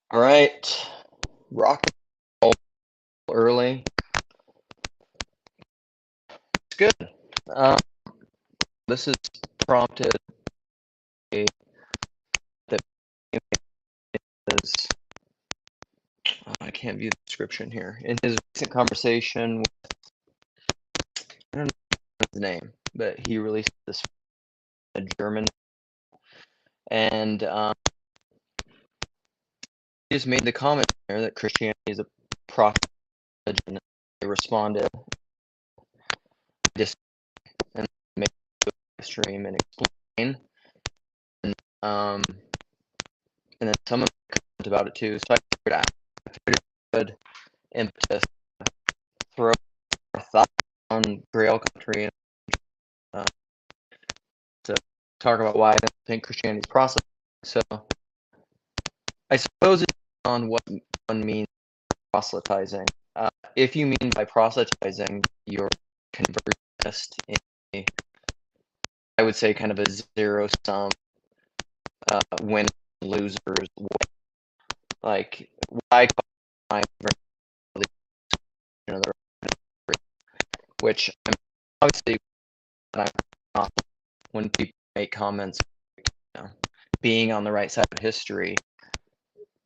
All right, rock and roll early. It's good. Um, this has prompted a that is I can't view the description here. In his recent conversation, I don't know his name, but he released this in German, and he just made the comment there that Christianity is a prophet religion. They responded, just and made a stream and explain, and um, and then someone commented about it too. So I figured a good impetus to throw our thoughts on Grail country and uh, to talk about why I don't think Christianity is proselytizing. So I suppose it's on what one means proselytizing. If you mean by proselytizing your conversionist in a, I would say, kind of a zero sum win losers way. Like why call my another, which I'm obviously I'm not when people make comments, you know, being on the right side of history,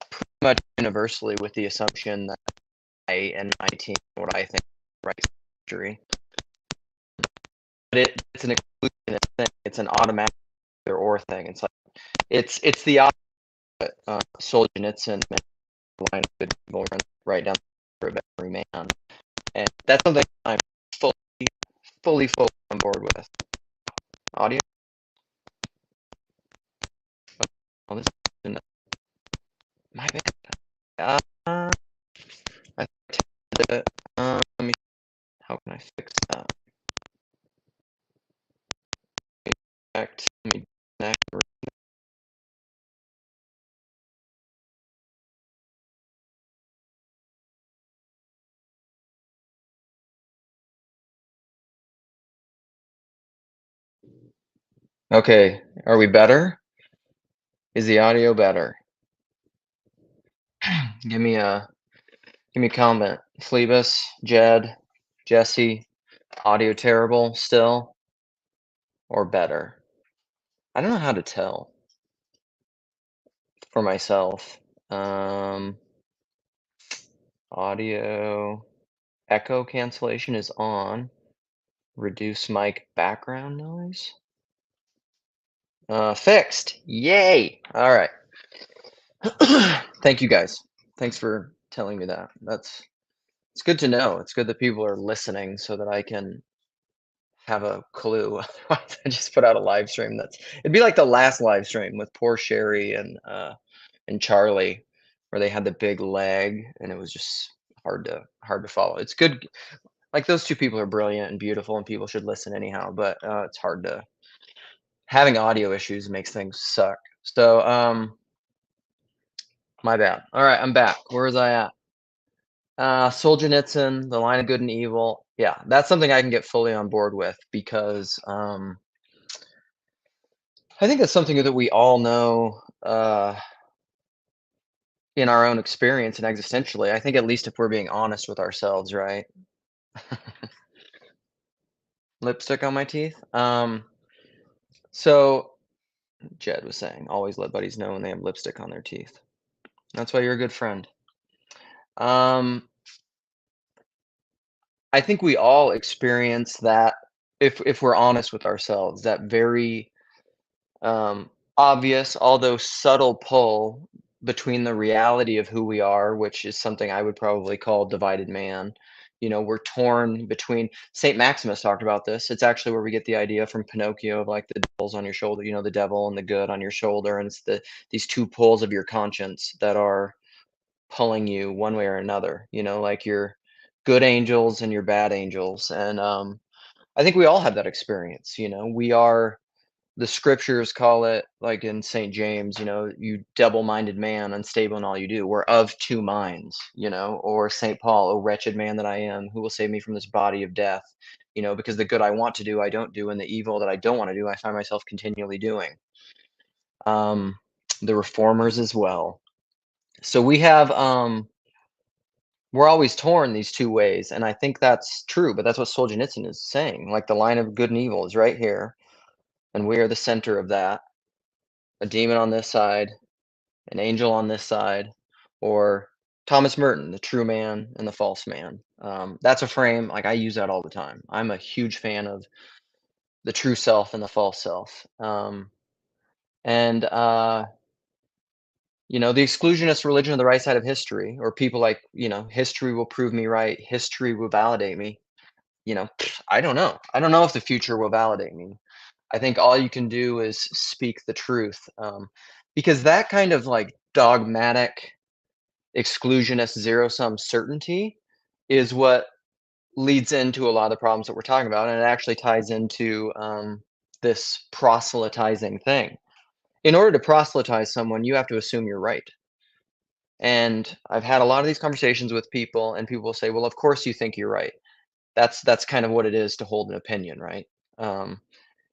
pretty much universally with the assumption that I and my team, what I think is right history. But it's an exclusionist thing. It's an automatic either or thing. It's like it's the opposite. Solzhenitsyn meant the line of good evil runs right down for every man, and that's something I'm fully, fully on board with. Audio. Oh, this is my bad. I tested it. Let me. How can I fix that? Let me connect. Okay, are we better? Is the audio better? Give me a comment. Phlebas, Jed, Jesse, audio terrible still or better? I don't know how to tell for myself. Um, audio echo cancellation is on. Reduce mic background noise. Fixed. Yay! All right. Thank you guys. Thanks for telling me that. It's good to know. It's good that people are listening so that I can have a clue. Otherwise, I just put out a live stream it'd be like the last live stream with poor Sherry and Charlie, where they had the big leg and it was just hard to follow. It's good. Like those two people are brilliant and beautiful and people should listen anyhow, but it's hard to having audio issues makes things suck. So my bad. All right, I'm back. Where was I at? Solzhenitsyn, The Line of Good and Evil. Yeah, that's something I can get fully on board with because I think that's something that we all know in our own experience and existentially. I think at least if we're being honest with ourselves, right? Lipstick on my teeth. So Jed was saying, always let buddies know when they have lipstick on their teeth. That's why you're a good friend. Um, I think we all experience that if we're honest with ourselves, that very obvious, although subtle pull between the reality of who we are, which is something I would probably call divided man. You know, we're torn between. Saint Maximus talked about this. It's actually where we get the idea from Pinocchio of like the devil's on your shoulder, you know, the devil and the good on your shoulder, and it's these two poles of your conscience that are pulling you one way or another. You know, like your good angels and your bad angels, and I think we all have that experience. You know, we are the scriptures call it like in St. James, you know, you double-minded man, unstable in all you do. We're of two minds, you know, or St. Paul, oh wretched man that I am, who will save me from this body of death? You know, because the good I want to do, I don't do, and the evil that I don't want to do, I find myself continually doing. Um, the reformers as well. So we have we're always torn these two ways, and I think that's true, but that's what Solzhenitsyn is saying. Like the line of good and evil is right here, and we are the center of that. A demon on this side, an angel on this side, or Thomas Merton, the true man and the false man. That's a frame, like I use that all the time. I'm a huge fan of the true self and the false self. And the exclusionist religion of the right side of history, or people like, history will prove me right, history will validate me. I don't know. I don't know if the future will validate me. I think all you can do is speak the truth, because that kind of like dogmatic exclusionist zero-sum certainty is what leads into a lot of the problems that we're talking about, and it actually ties into this proselytizing thing. In order to proselytize someone, you have to assume you're right. And I've had a lot of these conversations with people, and people will say, "Well, of course you think you're right." That's kind of what it is to hold an opinion, right? Um,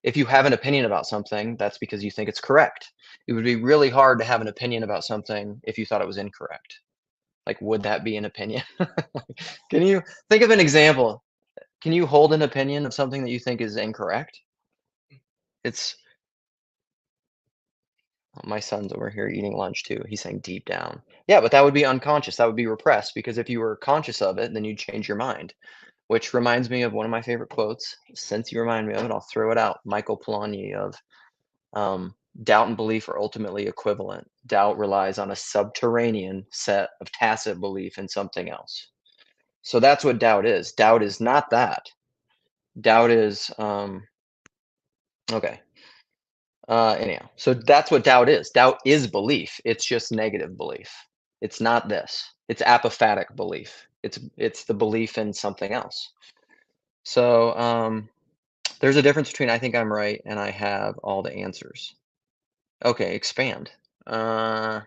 if you have an opinion about something, that's because you think it's correct. It would be really hard to have an opinion about something if you thought it was incorrect. Like, would that be an opinion? Can you think of an example? Can you hold an opinion of something that you think is incorrect? It's My son's over here eating lunch too. He's saying deep down. Yeah, but that would be unconscious. That would be repressed because if you were conscious of it, then you'd change your mind. Which reminds me of one of my favorite quotes. Since you remind me of it, I'll throw it out. Michael Polanyi of doubt and belief are ultimately equivalent. Doubt relies on a subterranean set of tacit belief in something else. So that's what doubt is. Doubt is not that. Doubt is okay. Anyhow, so that's what doubt is. Doubt is belief. It's just negative belief. It's not this. It's apophatic belief. It's the belief in something else. So there's a difference between I think I'm right and I have all the answers. Okay, expand. Uh,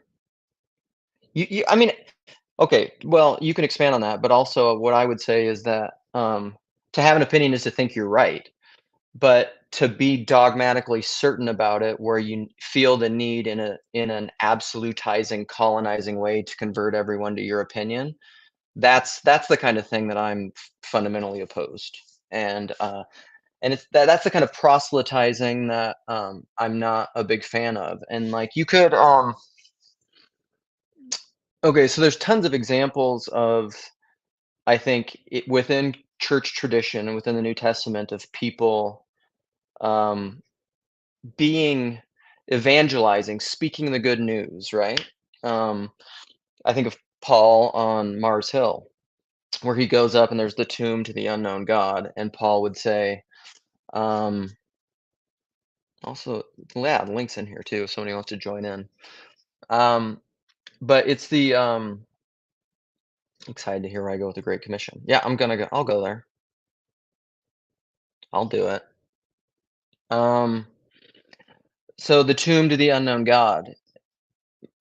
I mean, okay, well, you can expand on that, but also what I would say is that to have an opinion is to think you're right. But to be dogmatically certain about it, where you feel the need in an absolutizing, colonizing way to convert everyone to your opinion, that's the kind of thing that I'm fundamentally opposed. And that's the kind of proselytizing that I'm not a big fan of. And like you could okay, so there's tons of examples of I think within church tradition and within the New Testament of people um, being evangelizing, speaking the good news, right? Um, I think of Paul on Mars Hill, where he goes up and there's the tomb to the unknown God, and Paul would say, um, also, yeah, the link's in here too, if somebody wants to join in. Um, but it's the excited to hear where I go with the Great Commission. Yeah, I'm gonna go. I'll go there. I'll do it. Um, so the tomb to the unknown God.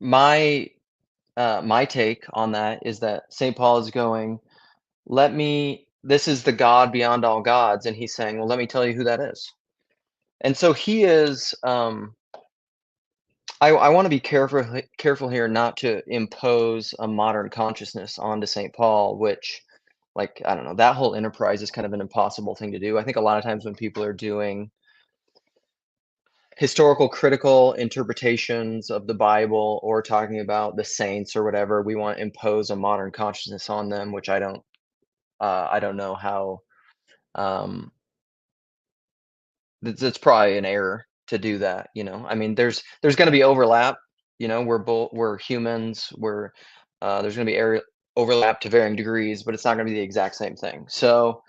My my take on that is that St. Paul is going, let me this is the God beyond all gods, and he's saying, well, let me tell you who that is. And so he is I want to be careful here not to impose a modern consciousness onto St. Paul, which like I don't know, that whole enterprise is kind of an impossible thing to do. I think a lot of times when people are doing historical critical interpretations of the Bible or talking about the saints or whatever, we want to impose a modern consciousness on them, which I don't know how um it's probably an error to do that. I mean, there's gonna be overlap, we're humans, there's gonna be area overlap to varying degrees, but it's not gonna be the exact same thing. So,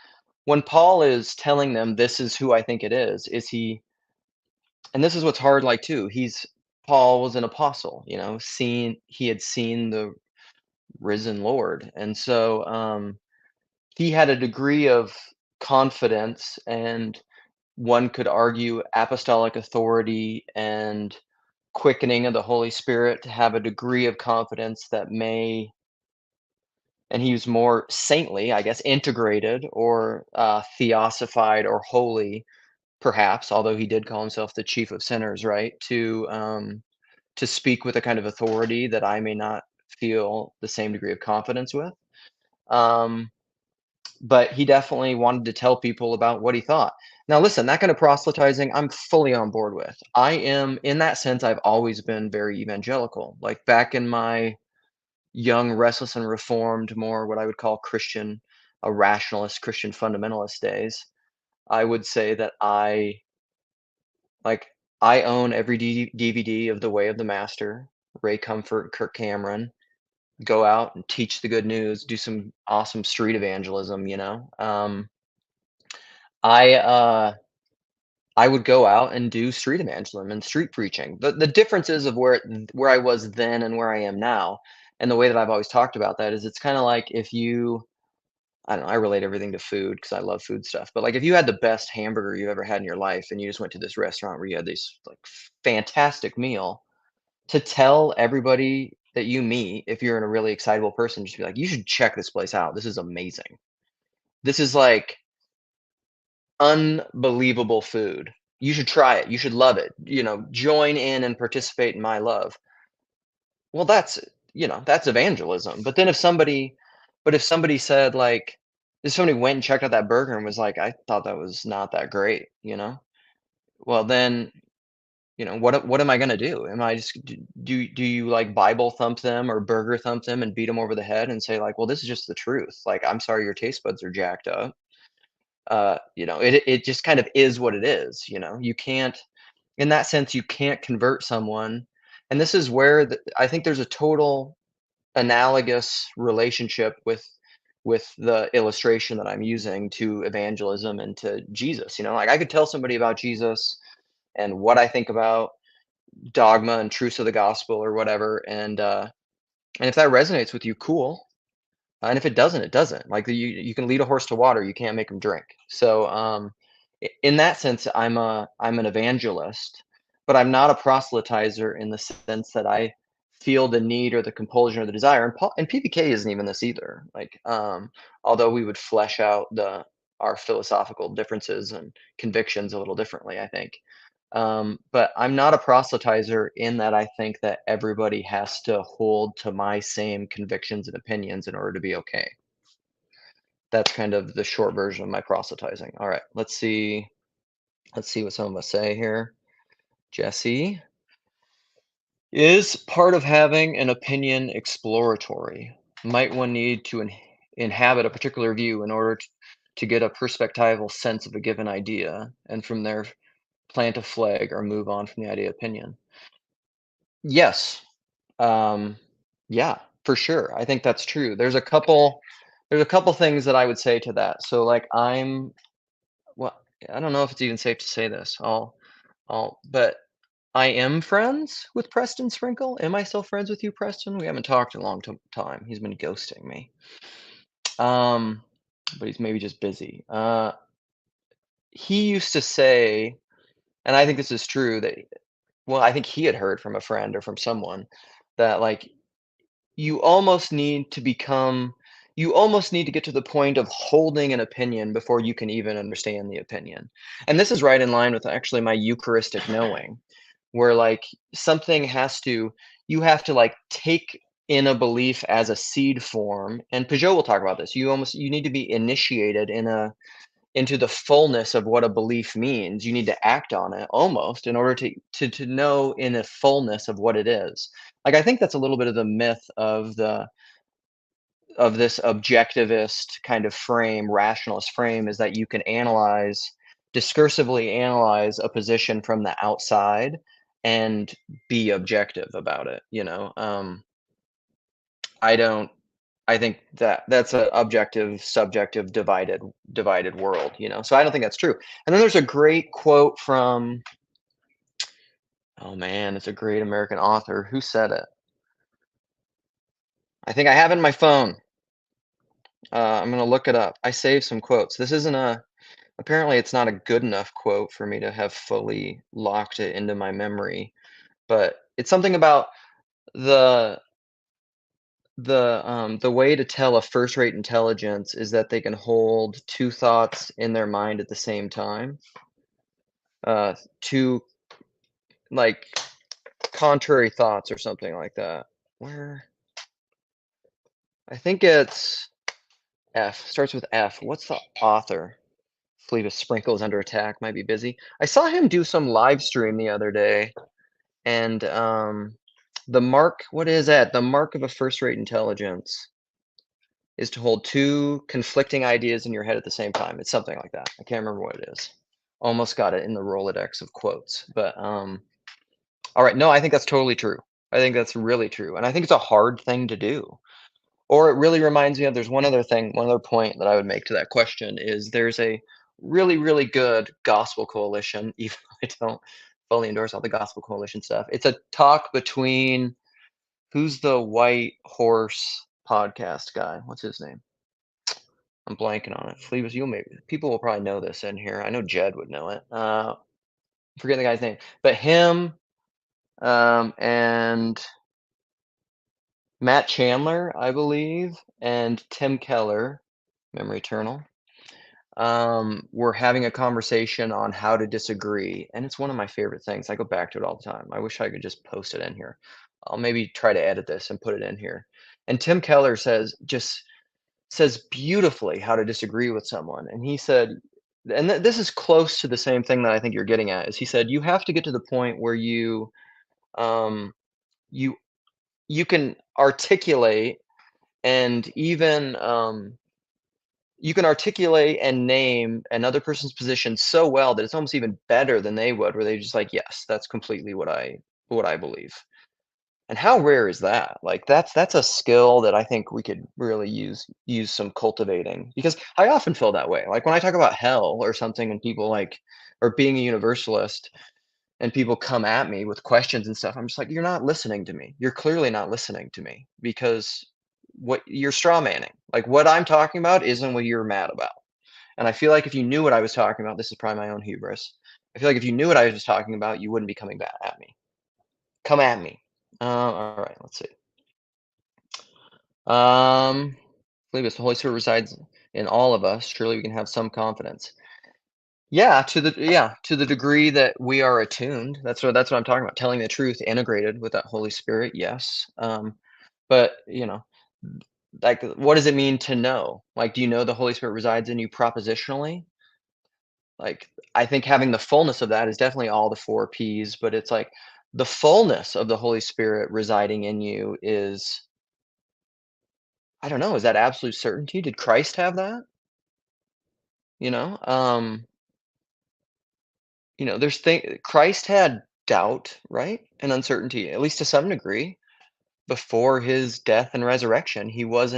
when Paul is telling them, "This is who I think it is he" and this is what's hard, like, too, Paul was an apostle, he had seen the risen Lord, and so, he had a degree of confidence and one could argue apostolic authority and quickening of the Holy Spirit to have a degree of confidence that may and he was more saintly, I guess, integrated or theosified or holy, perhaps, although he did call himself the chief of sinners, right? To speak with a kind of authority that I may not feel the same degree of confidence with. Um, but he definitely wanted to tell people about what he thought. Now, listen, that kind of proselytizing, I'm fully on board with. I am, in that sense, I've always been very evangelical. Like back in my young, restless, and reformed, more what I would call Christian, a rationalist, Christian fundamentalist days, I would say that like, I own every DVD of The Way of the Master, Ray Comfort, Kirk Cameron. Go out and teach the good news, do some awesome street evangelism, you know? I, uh, I would go out and do street evangelism and street preaching. The differences of where I was then and where I am now, and the way that I've always talked about that is it's kinda like if you I don't know, I relate everything to food because I love food stuff, but, like, if you had the best hamburger you've ever had in your life and you just went to this restaurant where you had this, like, fantastic meal, to tell everybody that you meet, if you're in a really excitable person, just be like, "You should check this place out. This is amazing. This is, like, unbelievable food. You should try it. You should love it. You know, join in and participate in my love." Well, that's evangelism. But if somebody said, like if somebody went and checked out that burger and was like, "I thought that was not that great," you know? Well, then, what am I gonna do? Am I just do you, like, Bible thump them or burger thump them and beat them over the head and say, like, "Well, this is just the truth. Like, I'm sorry your taste buds are jacked up." It just kind of is what it is, you know? You can't in that sense, you can't convert someone, and this is where I think there's a total analogous relationship with the illustration that I'm using to evangelism and to Jesus, you know? Like, I could tell somebody about Jesus and what I think about dogma and truths of the gospel or whatever, and if that resonates with you, cool. And if it doesn't, it doesn't. Like you can lead a horse to water, you can't make him drink. So in that sense, I'm an evangelist, but I'm not a proselytizer in the sense that I feel the need or the compulsion or the desire. And PPK isn't even this either. Like although we would flesh out the our philosophical differences and convictions a little differently, I think. But I'm not a proselytizer in that I think that everybody has to hold to my same convictions and opinions in order to be okay. That's kind of the short version of my proselytizing. All right, let's see. Let's see what some of us say here. Jesse, is part of having an opinion exploratory? Might one need to inhabit a particular view in order to get a perspectival sense of a given idea, and from there plant a flag or move on from the idea opinion? Yes. Um, yeah, for sure. I think that's true. There's a couple things that I would say to that. So like well, I don't know if it's even safe to say this. But I am friends with Preston Sprinkle. Am I still friends with you, Preston? We haven't talked in a long time. He's been ghosting me. Um, but he's maybe just busy. He used to say, and I think this is true, that well, I think he had heard from a friend or from someone that like You almost need to become you almost need to get to the point of holding an opinion before you can even understand the opinion. And this is right in line with actually my Eucharistic knowing, where like something has to you have to like take in a belief as a seed form. And Peugeot will talk about this. You need to be initiated into the fullness of what a belief means. You need to act on it almost in order to know in a fullness of what it is. Like I think that's a little bit of the myth of this objectivist kind of frame, rationalist frame, is that you can discursively analyze a position from the outside and be objective about it, you know? I don't I think that that's a objective, subjective, divided world, you know? So I don't think that's true. And then there's a great quote from oh man, it's a great American author. Who said it? I think I have it in my phone. I'm gonna look it up. I saved some quotes. This isn't a Apparently it's not a good enough quote for me to have fully locked it into my memory, but it's something about the the way to tell a first-rate intelligence is that they can hold two thoughts in their mind at the same time. Two like contrary thoughts or something like that. Where? I think it's F. Starts with F. What's the author? Fleet Sprinkles Under Attack. Might be busy. I saw him do some live stream the other day, and the mark. What is that? The mark of a first-rate intelligence is to hold two conflicting ideas in your head at the same time. It's something like that. I can't remember what it is. Almost got it in the Rolodex of quotes, but all right. No, I think that's totally true. I think that's really true, and I think it's a hard thing to do. Or it really reminds me of there's one other thing, one other point that I would make to that question is there's a really, really good gospel coalition, even though I don't fully endorse all the gospel coalition stuff. It's a talk between who's the white horse podcast guy? What's his name? I'm blanking on it. Fleabus, you'll maybe people will probably know this in here. I know Jed would know it. Forget the guy's name, but him and Matt Chandler, I believe, and Tim Keller, memory eternal, we're having a conversation on how to disagree, and it's one of my favorite things. I go back to it all the time. I wish I could just post it in here. I'll maybe try to edit this and put it in here. And Tim Keller says beautifully how to disagree with someone. And he said, and this is close to the same thing that I think you're getting at, is he said, you have to get to the point where um, you you can articulate and even you can articulate and name another person's position so well that it's almost even better than they would, where they just like, yes, that's completely what I believe. And how rare is that? Like that's a skill that I think we could really use some cultivating, because I often feel that way. Like when I talk about hell or something and people like, or being a universalist, and people come at me with questions and stuff, I'm just like, you're not listening to me. You're clearly not listening to me, because what you're straw manning. Like what I'm talking about isn't what you're mad about. And I feel like if you knew what I was talking about, this is probably my own hubris. I feel like if you knew what I was talking about, you wouldn't be coming back at me. Come at me. All right, let's see. Believe us, the Holy Spirit resides in all of us. Surely we can have some confidence. Yeah, to the degree that we are attuned. That's what I'm talking about. Telling the truth, integrated with that Holy Spirit. Yes. But like, what does it mean to know? Like, do you know the Holy Spirit resides in you propositionally? Like, I think having the fullness of that is definitely all the four P's, but it's like the fullness of the Holy Spirit residing in you is, I don't know, is that absolute certainty? Did Christ have that? You know, there's Christ had doubt, right? And uncertainty, at least to some degree, before his death and resurrection. He was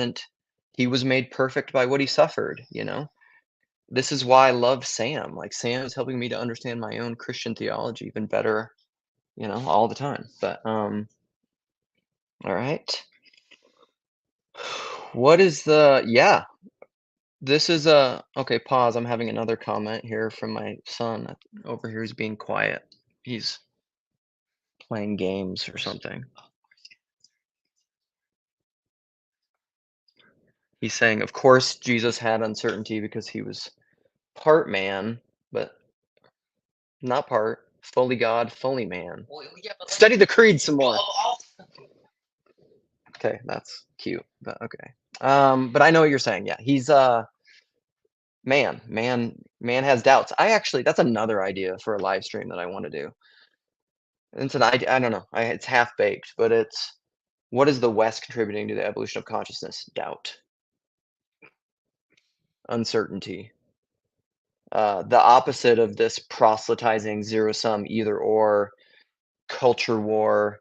made perfect by what he suffered. This is why I love Sam. Like Sam is helping me to understand my own Christian theology even better, all the time. But all right. What is the yeah, this is a okay, pause. I'm having another comment here from my son over here who's being quiet. He's playing games or something. He's saying, of course, Jesus had uncertainty because he was part man, but not part, fully God, fully man. Well, yeah, but Study the creed some more. Okay, that's cute, but okay. But I know what you're saying. Yeah, he's man has doubts. That's another idea for a live stream that I want to do. It's an idea. I don't know. It's half baked, but it's what is the West contributing to the evolution of consciousness? Doubt, uncertainty. The opposite of this proselytizing zero sum either or culture war.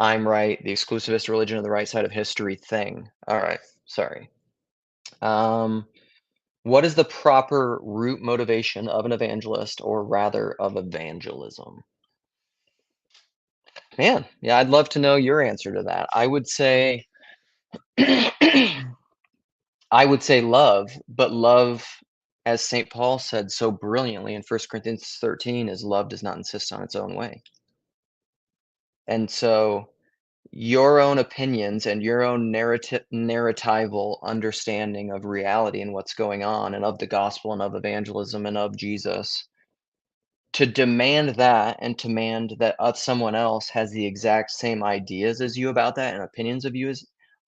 I'm right. The exclusivist religion of the right side of history thing. All right. Sorry. What is the proper root motivation of an evangelist, or rather of evangelism? Man, yeah, I'd love to know your answer to that. I would say I would say love, but love, as St. Paul said so brilliantly in 1 Corinthians 13, is love does not insist on its own way. And so your own opinions and your own narratival understanding of reality and what's going on and of the gospel and of evangelism and of Jesus, to demand that and demand that someone else has the exact same ideas as you about that and opinions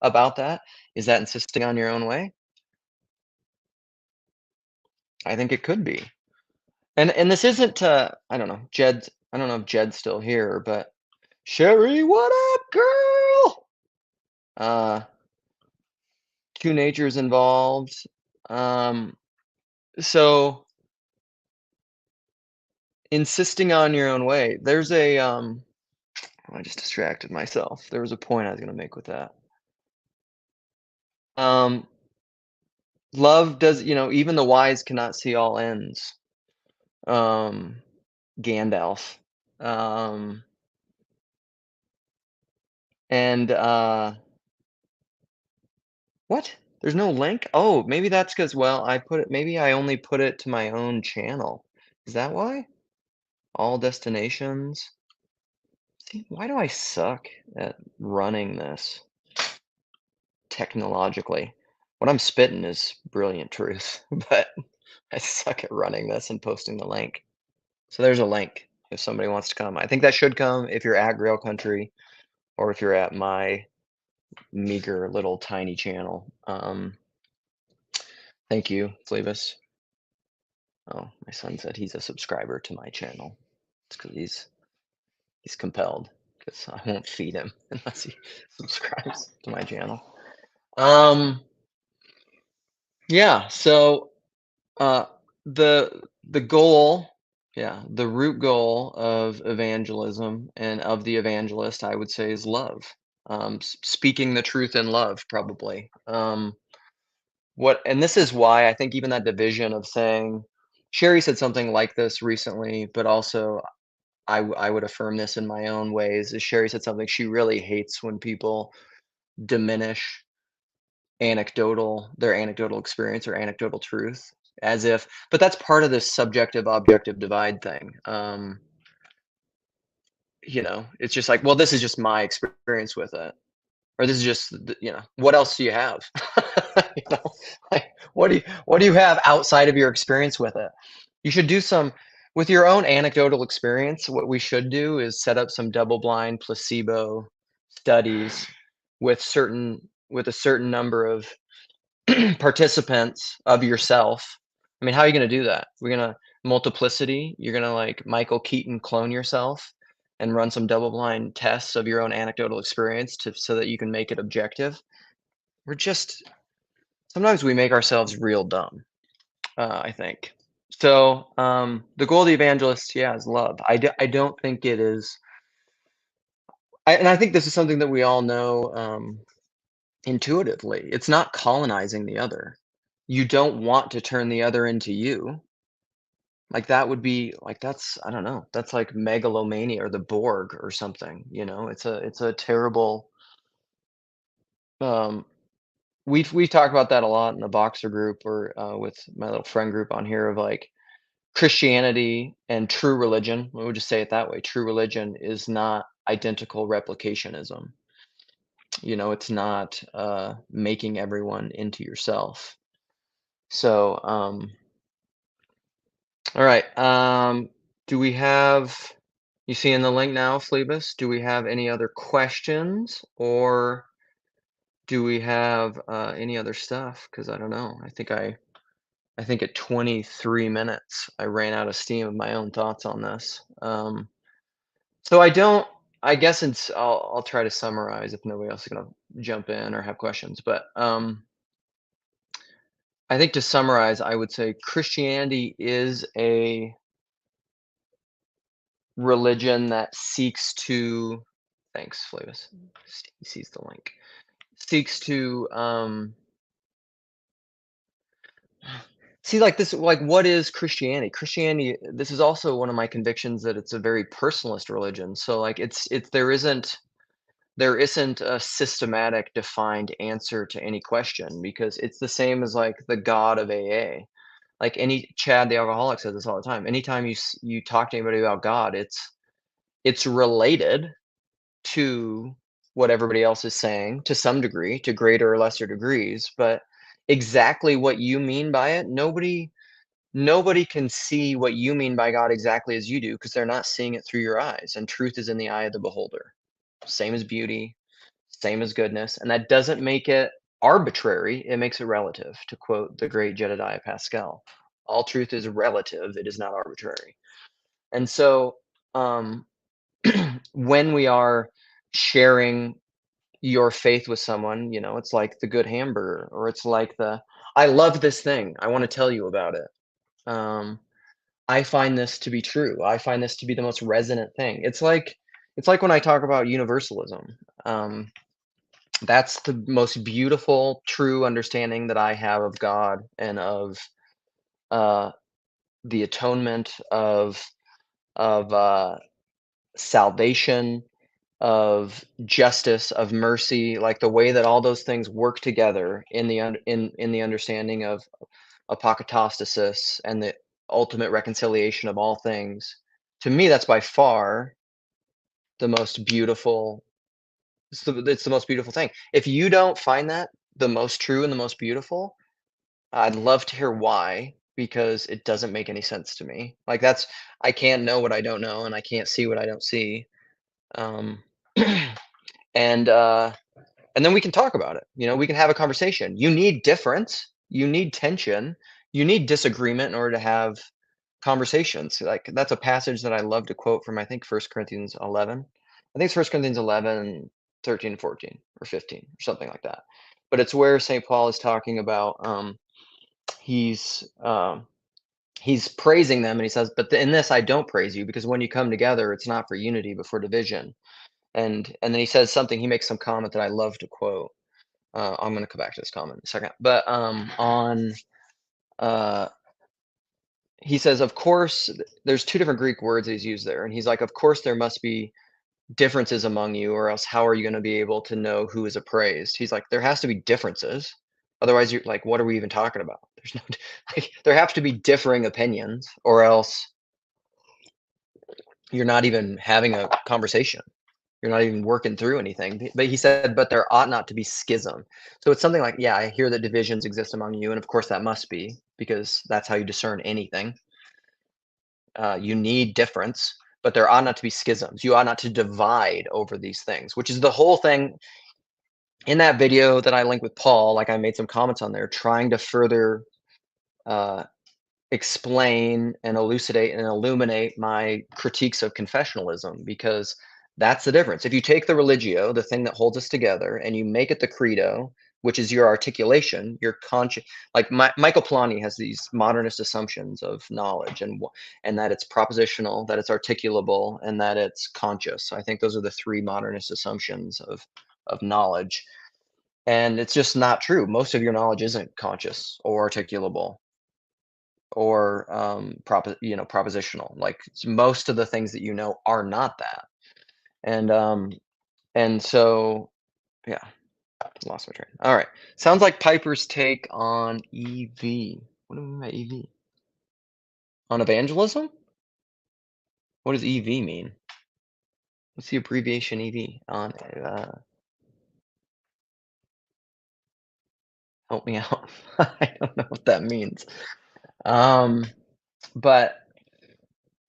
about that? Is that insisting on your own way? I think it could be. And this isn't, I don't know if Jed's still here, but Sherry, what up, girl? Uh, two natures involved. Um, so insisting on your own way. There's a I just distracted myself. There was a point I was gonna make with that. Um, love does, even the wise cannot see all ends. Um, Gandalf. Um, and what? There's no link? Oh, maybe that's because, well, maybe I only put it to my own channel. Is that why? All destinations. See, why do I suck at running this technologically? What I'm spitting is brilliant truth, but I suck at running this and posting the link. So there's a link if somebody wants to come. I think that should come if you're at Grail Country or if you're at my meager little tiny channel. Thank you, Flavis. Oh, my son said he's a subscriber to my channel. It's because he's compelled because I won't feed him unless he subscribes to my channel. Um, yeah. So uh, the goal, yeah, the root goal of evangelism and of the evangelist, I would say, is love. Speaking the truth in love, probably. And this is why I think even that division of saying, Sherry said something like this recently, but also I would affirm this in my own ways. Is Sherry said something she really hates when people diminish their anecdotal experience or anecdotal truth, as if, but that's part of this subjective objective divide thing. It's just like, well, this is just my experience with it, or this is just what else do you have? you know like, what do you have outside of your experience with it? You should do some with your own anecdotal experience. What we should do is set up some double blind placebo studies with a certain number of participants of yourself. I mean, how are you going to do that? We're going to multiplicity. You're going to like Michael Keaton clone yourself and run some double blind tests of your own anecdotal experience so that you can make it objective. We're just sometimes we make ourselves real dumb. I think so. The goal of the evangelist, yeah, is love. I don't think it is. And I think this is something that we all know. Intuitively, it's not colonizing the other. You don't want to turn the other into you. Like, that would be like, that's I don't know, that's like megalomania or the Borg or something, It's a terrible, um we've talked about that a lot in the Boxer group or, with my little friend group on here of, like, Christianity and true religion, we would just say it that way, true religion is not identical replicationism. It's not, making everyone into yourself. So, all right. Do we have you see in the link now, Phlebas? Do we have any other questions or do we have any other stuff? Because I don't know. I think at 23 minutes I ran out of steam of my own thoughts on this. So I don't. I guess I'll try to summarize if nobody else is gonna jump in or have questions. But I think to summarize, I would say Christianity is a religion that seeks to thanks, Flavis. He sees the link. Seeks to see like this like what is Christianity? Christianity, this is also one of my convictions that it's a very personalist religion. So like it's there isn't a systematic defined answer to any question because it's the same as like the God of AA. Like any Chad the alcoholic says this all the time. Anytime you talk to anybody about God, it's related to what everybody else is saying to some degree, to greater or lesser degrees, but exactly what you mean by it, nobody can see what you mean by God exactly as you do because they're not seeing it through your eyes, and truth is in the eye of the beholder. Same as beauty, same as goodness, and that doesn't make it arbitrary, it makes it relative, to quote the great Jedediah Pascal. All truth is relative, it is not arbitrary. And so, um, when we are sharing your faith with someone, it's like the good hamburger, or it's like I love this thing, I want to tell you about it. Um, I find this to be true. I find this to be the most resonant thing. It's like when I talk about universalism. That's the most beautiful, true understanding that I have of God and of uh, the atonement of salvation, of justice, of mercy, like the way that all those things work together in the understanding of apokatastasis and the ultimate reconciliation of all things. To me, that's by far the most beautiful. It's the most beautiful thing. If you don't find that the most true and the most beautiful, I'd love to hear why, because it doesn't make any sense to me. Like I can't know what I don't know, and I can't see what I don't see. Um, and and then we can talk about it. We can have a conversation. You need difference, you need tension, you need disagreement in order to have conversations. Like that's a passage that I love to quote from, I think, 1 Corinthians 11. I think it's 1 Corinthians 11, 13, 14, or 15, or something like that. But it's where St. Paul is talking about he's um, he's praising them, and he says, "But in this I don't praise you, because when you come together, it's not for unity, but for division." And then he says something. He makes some comment that I love to quote. I'm going to come back to this comment in a second. But on uh, he says, of course, there's two different Greek words that he's used there, and he's like, of course, there must be differences among you, or else how are you going to be able to know who is appraised? He's like, there has to be differences, otherwise you're like, what are we even talking about? There's no like, there have to be differing opinions, or else you're not even having a conversation. You're not even working through anything. But he said, but there ought not to be schism. So it's something like, yeah, I hear that divisions exist among you, and of course that must be, because that's how you discern anything. You need difference, but there ought not to be schisms. You ought not to divide over these things, which is the whole thing. In that video that I linked with Paul, like I made some comments on there, trying to further uh, explain and elucidate and illuminate my critiques of confessionalism, because that's the difference. If you take the religio, the thing that holds us together, and you make it the credo, which is your articulation, your conscious, like Michael Polanyi has these modernist assumptions of knowledge, and that it's propositional, that it's articulable, and that it's conscious. So I think those are the three modernist assumptions of knowledge. And it's just not true. Most of your knowledge isn't conscious or articulable or propositional. Like most of the things that are not that. And so yeah, lost my train. All right. Sounds like Piper's take on EV. What do we mean by EV? On evangelism? What does EV mean? What's the abbreviation EV on? Help me out. I don't know what that means. Um, but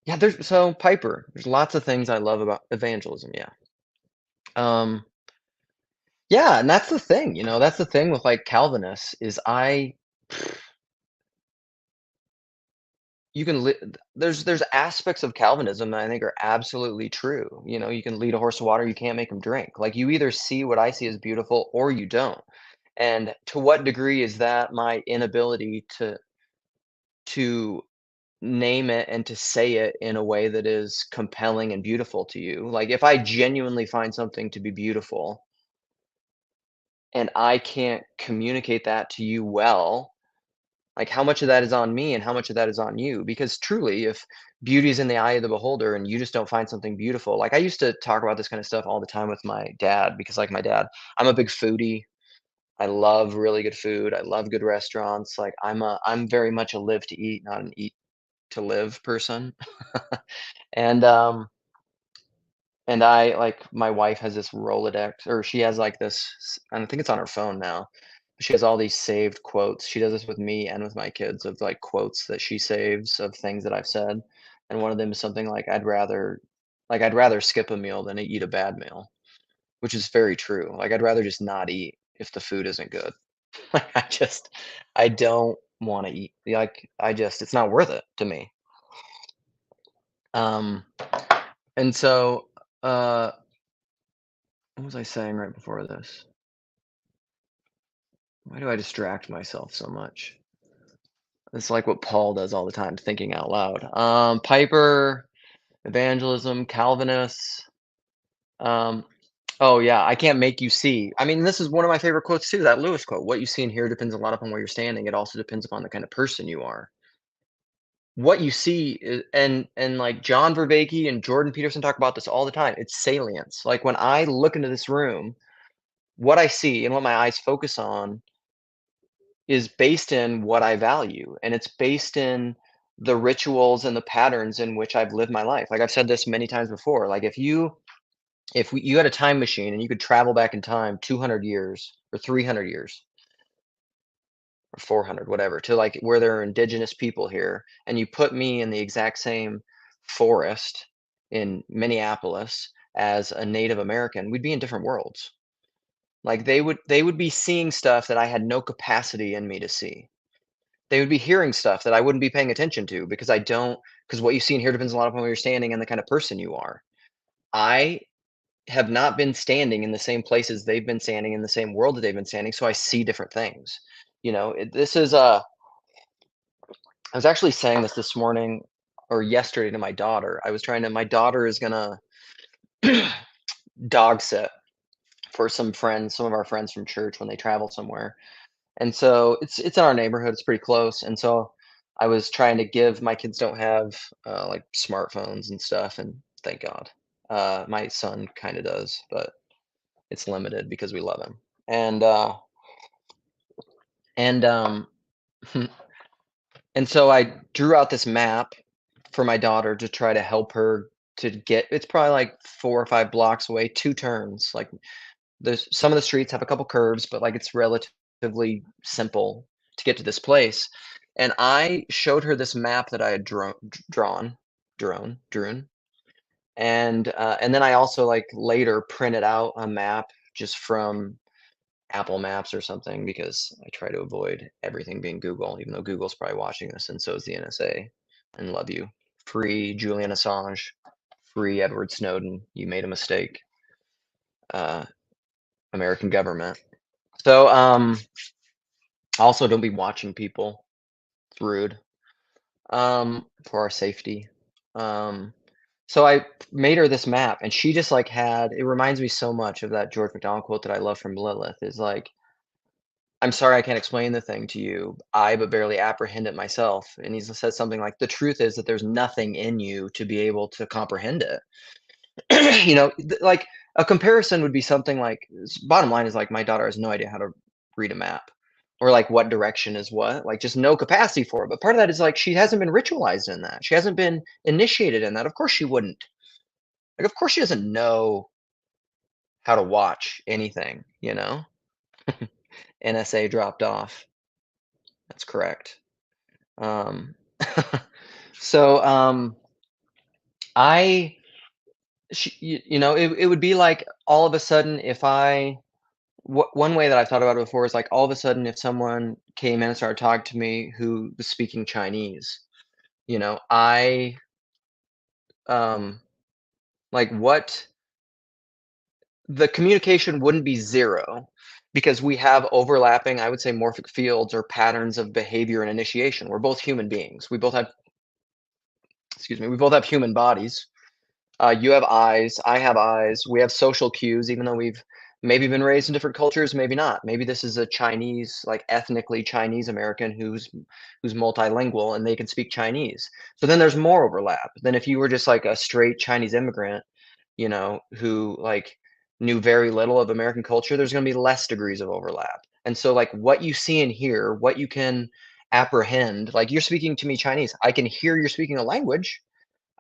yeah, so Piper. There's lots of things I love about evangelism. Yeah. Um, yeah, and that's the thing. That's the thing with like Calvinists is you can there's aspects of Calvinism that I think are absolutely true. You can lead a horse to water, you can't make him drink. Like you either see what I see as beautiful or you don't. And to what degree is that my inability to name it and to say it in a way that is compelling and beautiful to you? Like if I genuinely find something to be beautiful and I can't communicate that to you well, like how much of that is on me and how much of that is on you? Because truly, if beauty is in the eye of the beholder and you just don't find something beautiful, like I used to talk about this kind of stuff all the time with my dad, because like my dad, I'm a big foodie. I love really good food. I love good restaurants. Like I'm very much a live to eat, not an eat to live person. And and I like my wife has this Rolodex, or she has like and I think it's on her phone now. She has all these saved quotes. She does this with me and with my kids, of like quotes that she saves of things that I've said. And one of them is something like, I'd rather skip a meal than eat a bad meal, which is very true. Like, I'd rather just not eat if the food isn't good. Like, I don't wanna eat. Like, it's not worth it to me. Um, and so, uh, what was I saying right before this? Why do I distract myself so much? It's like what Paul does all the time, thinking out loud. Piper, evangelism, Calvinists. Um, oh yeah, I can't make you see. I mean, this is one of my favorite quotes too, that Lewis quote. What you see and hear depends a lot upon where you're standing. It also depends upon the kind of person you are. What you see is, and like John Vervaeke and Jordan Peterson talk about this all the time. It's salience. Like when I look into this room, what I see and what my eyes focus on is based in what I value, and it's based in the rituals and the patterns in which I've lived my life. Like I've said this many times before, like you had a time machine and you could travel back in time 200 years or 300 years or 400, whatever, to like where there are indigenous people here, and you put me in the exact same forest in Minneapolis as a Native American, we'd be in different worlds. Like they would be seeing stuff that I had no capacity in me to see. They would be hearing stuff that I wouldn't be paying attention to because I don't because what you see and hear depends a lot upon where you're standing and the kind of person you are. I have not been standing in the same places they've been standing in the same world that they've been standing, so I see different things. This is I was actually saying this morning or yesterday to my daughter. My daughter is gonna dog sit for some of our friends from church when they travel somewhere. And so it's in our neighborhood, it's pretty close, and so I was trying to give my kids don't have, like, smartphones and stuff, and thank God. My son kinda does, but it's limited because we love him. And and so I drew out this map for my daughter to try to help her to get it's probably, like, 4 or 5 blocks away, 2 turns, like, there's some of the streets have a couple curves, but, like, it's relatively simple to get to this place, and I showed her this map that I had drewn, and then I also, like, later printed out a map just from Apple Maps or something because I try to avoid everything being Google, even though Google's probably watching this, and so is the NSA, and love you. Free Julian Assange, free Edward Snowden, you made a mistake, uh, American government. So, also don't be watching people. It's rude. For our safety. Um, so I made her this map and she just like had it reminds me so much of that George MacDonald quote that I love from Lilith is like, I'm sorry I can't explain the thing to you. I but barely apprehend it myself. And he says something like, the truth is that there's nothing in you to be able to comprehend it. Like a comparison would be something like bottom line is like my daughter has no idea how to read a map or like what direction is what, like just no capacity for it. But part of that is like she hasn't been ritualized in that. She hasn't been initiated in that. Of course she wouldn't. Like of course she doesn't know how to watch anything. NSA dropped off. That's correct. Um so I it would be like all of a sudden if one way that I've thought about it before is like all of a sudden if someone came in and started talking to me who was speaking Chinese, I um like what the communication wouldn't be zero because we have overlapping, I would say morphic fields or patterns of behavior and initiation. We're both human beings. We both have human bodies. You have eyes, I have eyes. We have social cues, even though we've maybe been raised in different cultures, maybe not. Maybe this is a Chinese, like ethnically Chinese American who's multilingual and they can speak Chinese. So then there's more overlap than if you were just like a straight Chinese immigrant, who like knew very little of American culture. There's going to be less degrees of overlap. And so like what you see and hear, what you can apprehend, like you're speaking to me Chinese, I can hear you're speaking a language.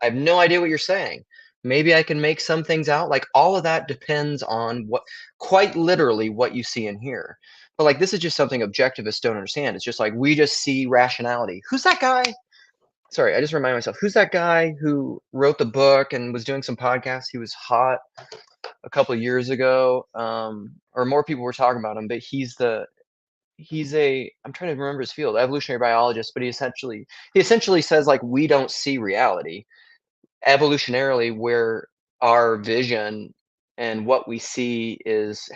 I have no idea what you're saying. Maybe I can make some things out. Like all of that depends on quite literally what you see and hear. But like this is just something objectivists don't understand. It's just like we just see rationality. Who's that guy? sorry, I just remind myself, who's that guy who wrote the book and was doing some podcasts? He was hot a couple of years ago, or more people were talking about him, but he's I'm trying to remember his field, evolutionary biologist, but he essentially says like we don't see reality evolutionarily, where our vision and what we see has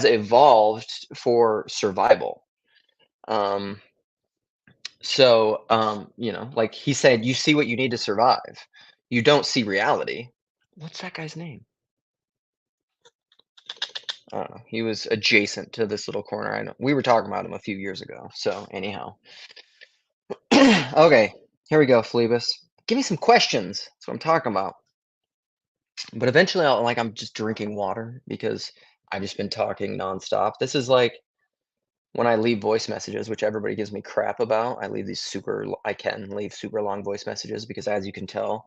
evolved for survival. Like he said, you see what you need to survive. You don't see reality. What's that guy's name? I don't know. He was adjacent to this little corner. I know we were talking about him a few years ago. So anyhow, okay, here we go, Phlebas. Give me some questions. That's what I'm talking about. But eventually, I'm just drinking water because I've just been talking nonstop. This is like when I leave voice messages, which everybody gives me crap about. I can leave super long voice messages because, as you can tell,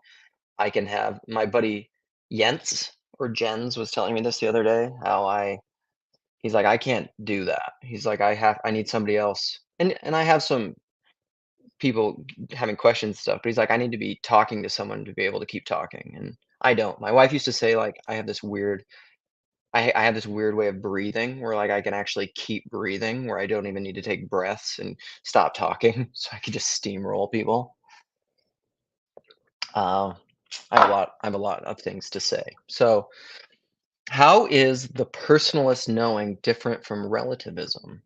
I can have my buddy Jens or Jens was telling me this the other day, he's like, I can't do that. He's like, I need somebody else. And I have some people having questions and stuff, but he's like, I need to be talking to someone to be able to keep talking. And I don't. My wife used to say like I have this weird way of breathing where like I can actually keep breathing where I don't even need to take breaths and stop talking. So I can just steamroll people. Uh, I have a lot of things to say. So how is the personalist knowing different from relativism?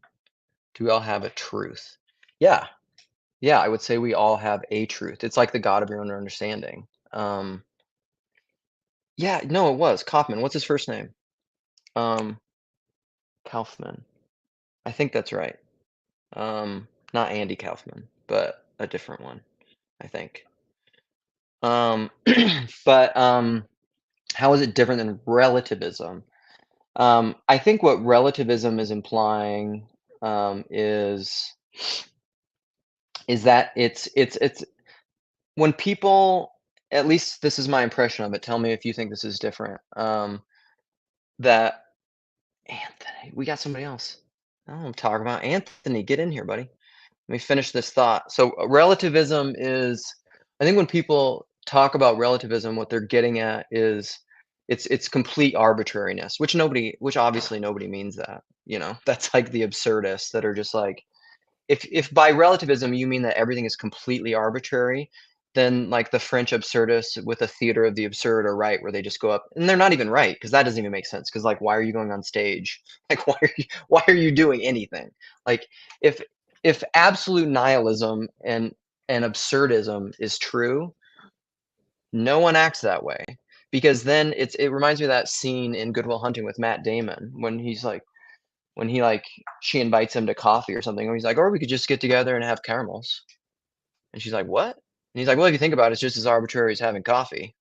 Do we all have a truth? Yeah. Yeah, I would say we all have a truth. It's like the God of your own understanding. Yeah, no, it was Kaufman. What's his first name? Um, Kaufman. I think that's right. Not Andy Kaufman, but a different one, I think. Um, but how is it different than relativism? I think what relativism is implying is that it's when people, at least this is my impression of it. Tell me if you think this is different. That Anthony, we got somebody else. Oh, I'm talking about Anthony. Get in here, buddy. Let me finish this thought. So relativism is, I think when people talk about relativism, what they're getting at is it's complete arbitrariness, which obviously nobody means that. That's like the absurdists that are just like, if by relativism you mean that everything is completely arbitrary, then like the French absurdists with a theater of the absurd are right, where they just go up and they're not even right, because that doesn't even make sense. Because like, why are you going on stage? Like, why are you doing anything? Like, if absolute nihilism and absurdism is true, no one acts that way, because then it reminds me of that scene in Good Will Hunting with Matt Damon when she invites him to coffee or something, and he's like, or we could just get together and have caramels. And she's like, what? And he's like, well, if you think about it, it's just as arbitrary as having coffee.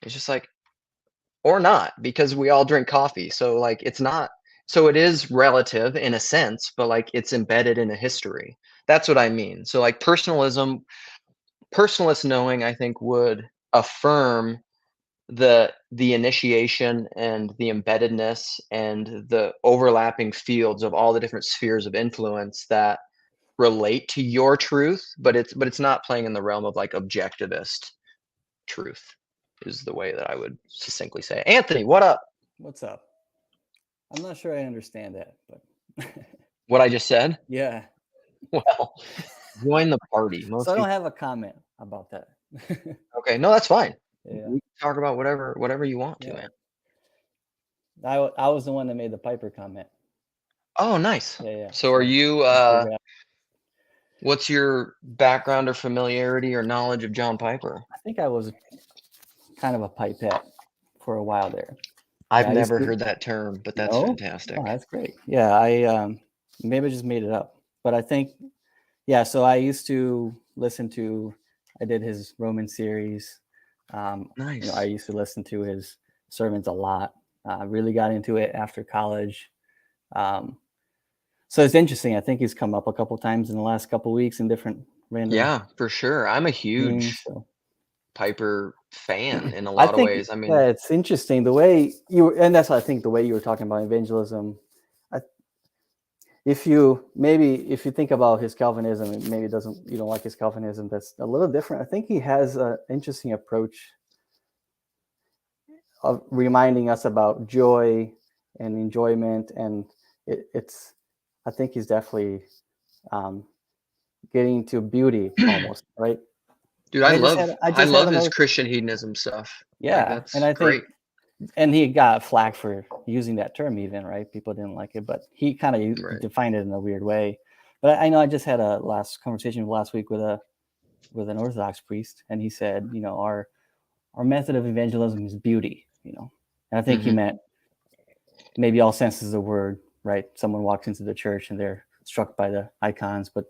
It's just like, or not, because we all drink coffee. So like, it's not, so it is relative in a sense, but like it's embedded in a history. That's what I mean. So like personalist knowing, I think, would affirm the initiation and the embeddedness and the overlapping fields of all the different spheres of influence that relate to your truth, but it's not playing in the realm of like objectivist truth, is the way that I would succinctly say. Anthony, what up? What's up? I'm not sure I understand that, but What I just said? yeah. Well, join the party. So I don't have a comment about that. Okay, no, that's fine. Yeah. We can talk about whatever you want to, Yeah. man. I was the one that made the Piper comment. Oh, nice. Yeah. So are you what's your background or familiarity or knowledge of John Piper? I think I was kind of a pipette for a while there. I've never heard that term, but that's fantastic. Oh, that's great. Yeah, I maybe I just made it up, but I think, yeah. So I used to listen to, I did his Roman series. Nice. I used to listen to his sermons a lot. I really got into it after college. So it's interesting. I think he's come up a couple times in the last couple weeks in different random. Yeah, for sure. I'm a huge Piper fan in a lot of ways. I mean, yeah, it's interesting the way and that's what I think, the way you were talking about evangelism. if you think about his Calvinism, and maybe you don't like his Calvinism, that's a little different. I think he has an interesting approach of reminding us about joy and enjoyment, and it's I think he's definitely getting to beauty almost, right? Dude, Like I I just had love his another, Christian hedonism stuff. Like yeah, and that's I great. think, and he got flack for using that term even, right? People didn't like it, but he kind of Right. defined it in a weird way. But I know I just had a last conversation last week with an Orthodox priest, and he said, our method of evangelism is beauty, and I think he Mm-hmm. meant maybe all senses of the word, right? Someone walks into the church and they're struck by the icons, but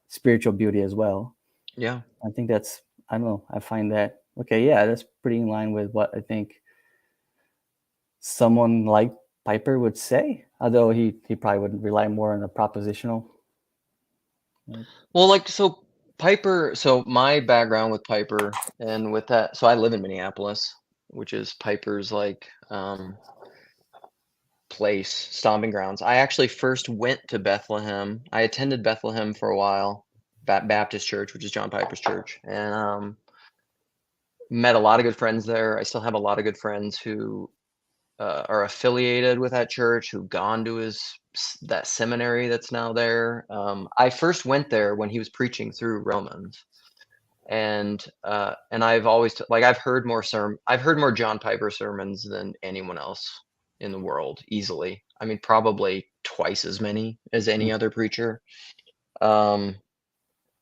spiritual beauty as well. Yeah. I think I don't know. I find that, okay, yeah, that's pretty in line with what I think someone like Piper would say, although he probably would rely more on the propositional. Well, like so Piper, so my background with Piper and with that, so I live in Minneapolis, which is Piper's like place, stomping grounds. I actually first went to Bethlehem. I attended Bethlehem for a while, Baptist church, which is John Piper's church, and met a lot of good friends there. I still have a lot of good friends who are affiliated with that church, who've gone to that seminary that's now there. I first went there when he was preaching through Romans, and I've always like I've heard more John Piper sermons than anyone else in the world, easily. I mean, probably twice as many as any other preacher. Um,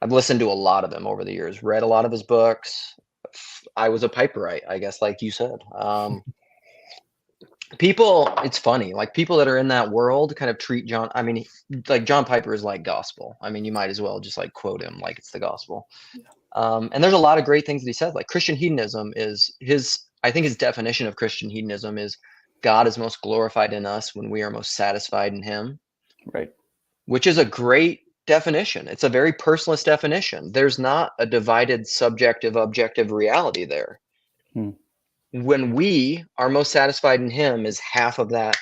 I've listened to a lot of them over the years, read a lot of his books. I was a Piperite, I guess, like you said. People, it's funny, like people that are in that world kind of treat John. I mean, like John Piper is like gospel. I mean, you might as well just like quote him like it's the gospel. And there's a lot of great things that he says. Like Christian hedonism is I think his definition of Christian hedonism is God is most glorified in us when we are most satisfied in him. Right. Which is a great definition. It's a very personalist definition. There's not a divided subjective, objective reality there. When we are most satisfied in him is half of that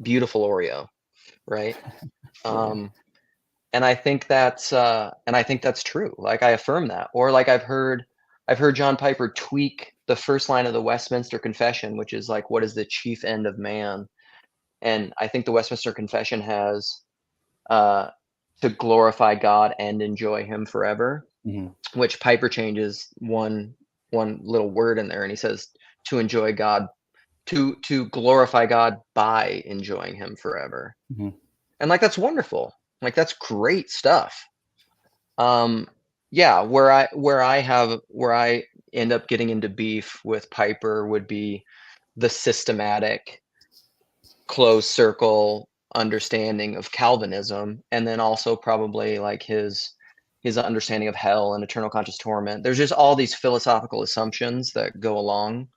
beautiful Oreo, right? And I think that's true. Like I affirm that. Or like I've heard John Piper tweak the first line of the Westminster Confession, which is like, what is the chief end of man? And I think the Westminster Confession has to glorify God and enjoy him forever, which Piper changes one little word in there, and he says to enjoy God, to glorify God by enjoying him forever. And like that's wonderful. Like that's great stuff. Yeah, where I end up getting into beef with Piper would be the systematic closed circle understanding of Calvinism, and then also probably like his understanding of hell and eternal conscious torment. There's just all these philosophical assumptions that go along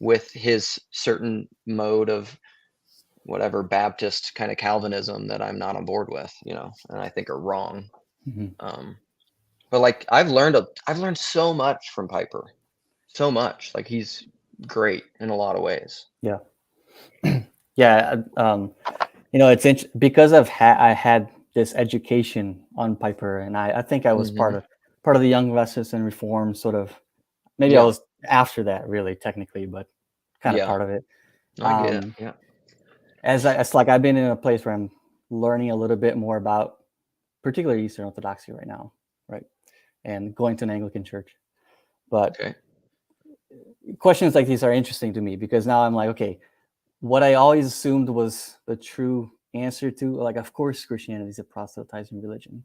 with his certain mode of whatever Baptist kind of Calvinism that I'm not on board with, and I think are wrong. But like I've learned so much from Piper, so much. Like he's great in a lot of ways. Yeah. Yeah. It's because I had this education on Piper, and I think I was part of the Young Westminster and Reform sort of. Maybe I was after that, really, technically, but kind of part of it. I get it. Yeah. It's like I've been in a place where I'm learning a little bit more about particularly Eastern Orthodoxy right now, right? And going to an Anglican church. But questions like these are interesting to me because now I'm like, okay, what I always assumed was the true answer to, like, of course, Christianity is a proselytizing religion.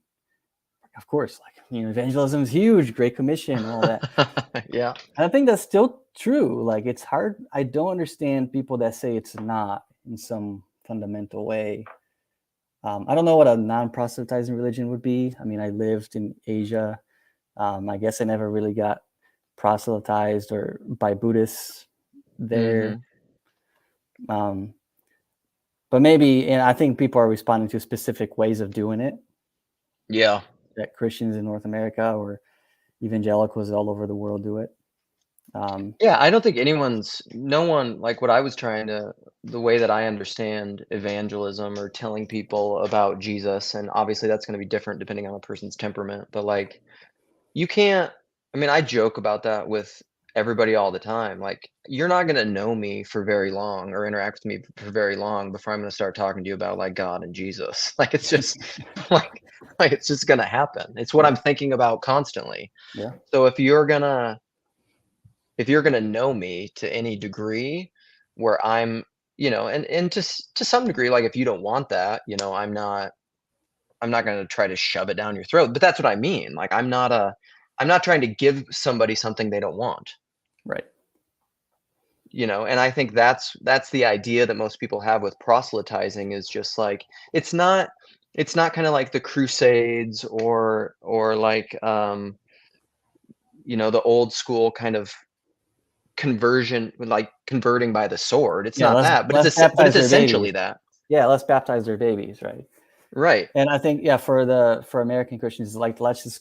Of course, like, evangelism is huge, Great Commission, and all that. Yeah. And I think that's still true. Like, it's hard. I don't understand people that say it's not in some fundamental way. I don't know what a non-proselytizing religion would be. I mean, I lived in Asia. I guess I never really got proselytized or by Buddhists there. But maybe, and I think people are responding to specific ways of doing it. Yeah. That Christians in North America or evangelicals all over the world do it. Yeah, I don't think no one, like what I was the way that I understand evangelism or telling people about Jesus, and obviously that's going to be different depending on a person's temperament, but like you can't, I mean, I joke about that with everybody all the time. Like, you're not going to know me for very long or interact with me for very long before I'm going to start talking to you about like God and Jesus. Like, it's just like, like it's just going to happen. It's what I'm thinking about constantly. Yeah. So if you're gonna know me to any degree where I'm, and to some degree, like if you don't want that, I'm not gonna try to shove it down your throat. But that's what I mean. Like I'm not trying to give somebody something they don't want. Right. And I think that's the idea that most people have with proselytizing is just like it's not kind of like the Crusades or like the old school kind of conversion, like converting by the sword. It's Yeah. not that, but Let's baptize it's their essentially babies. that. Yeah. Let's baptize their babies. Right. Right. And I think, for American Christians, like, let's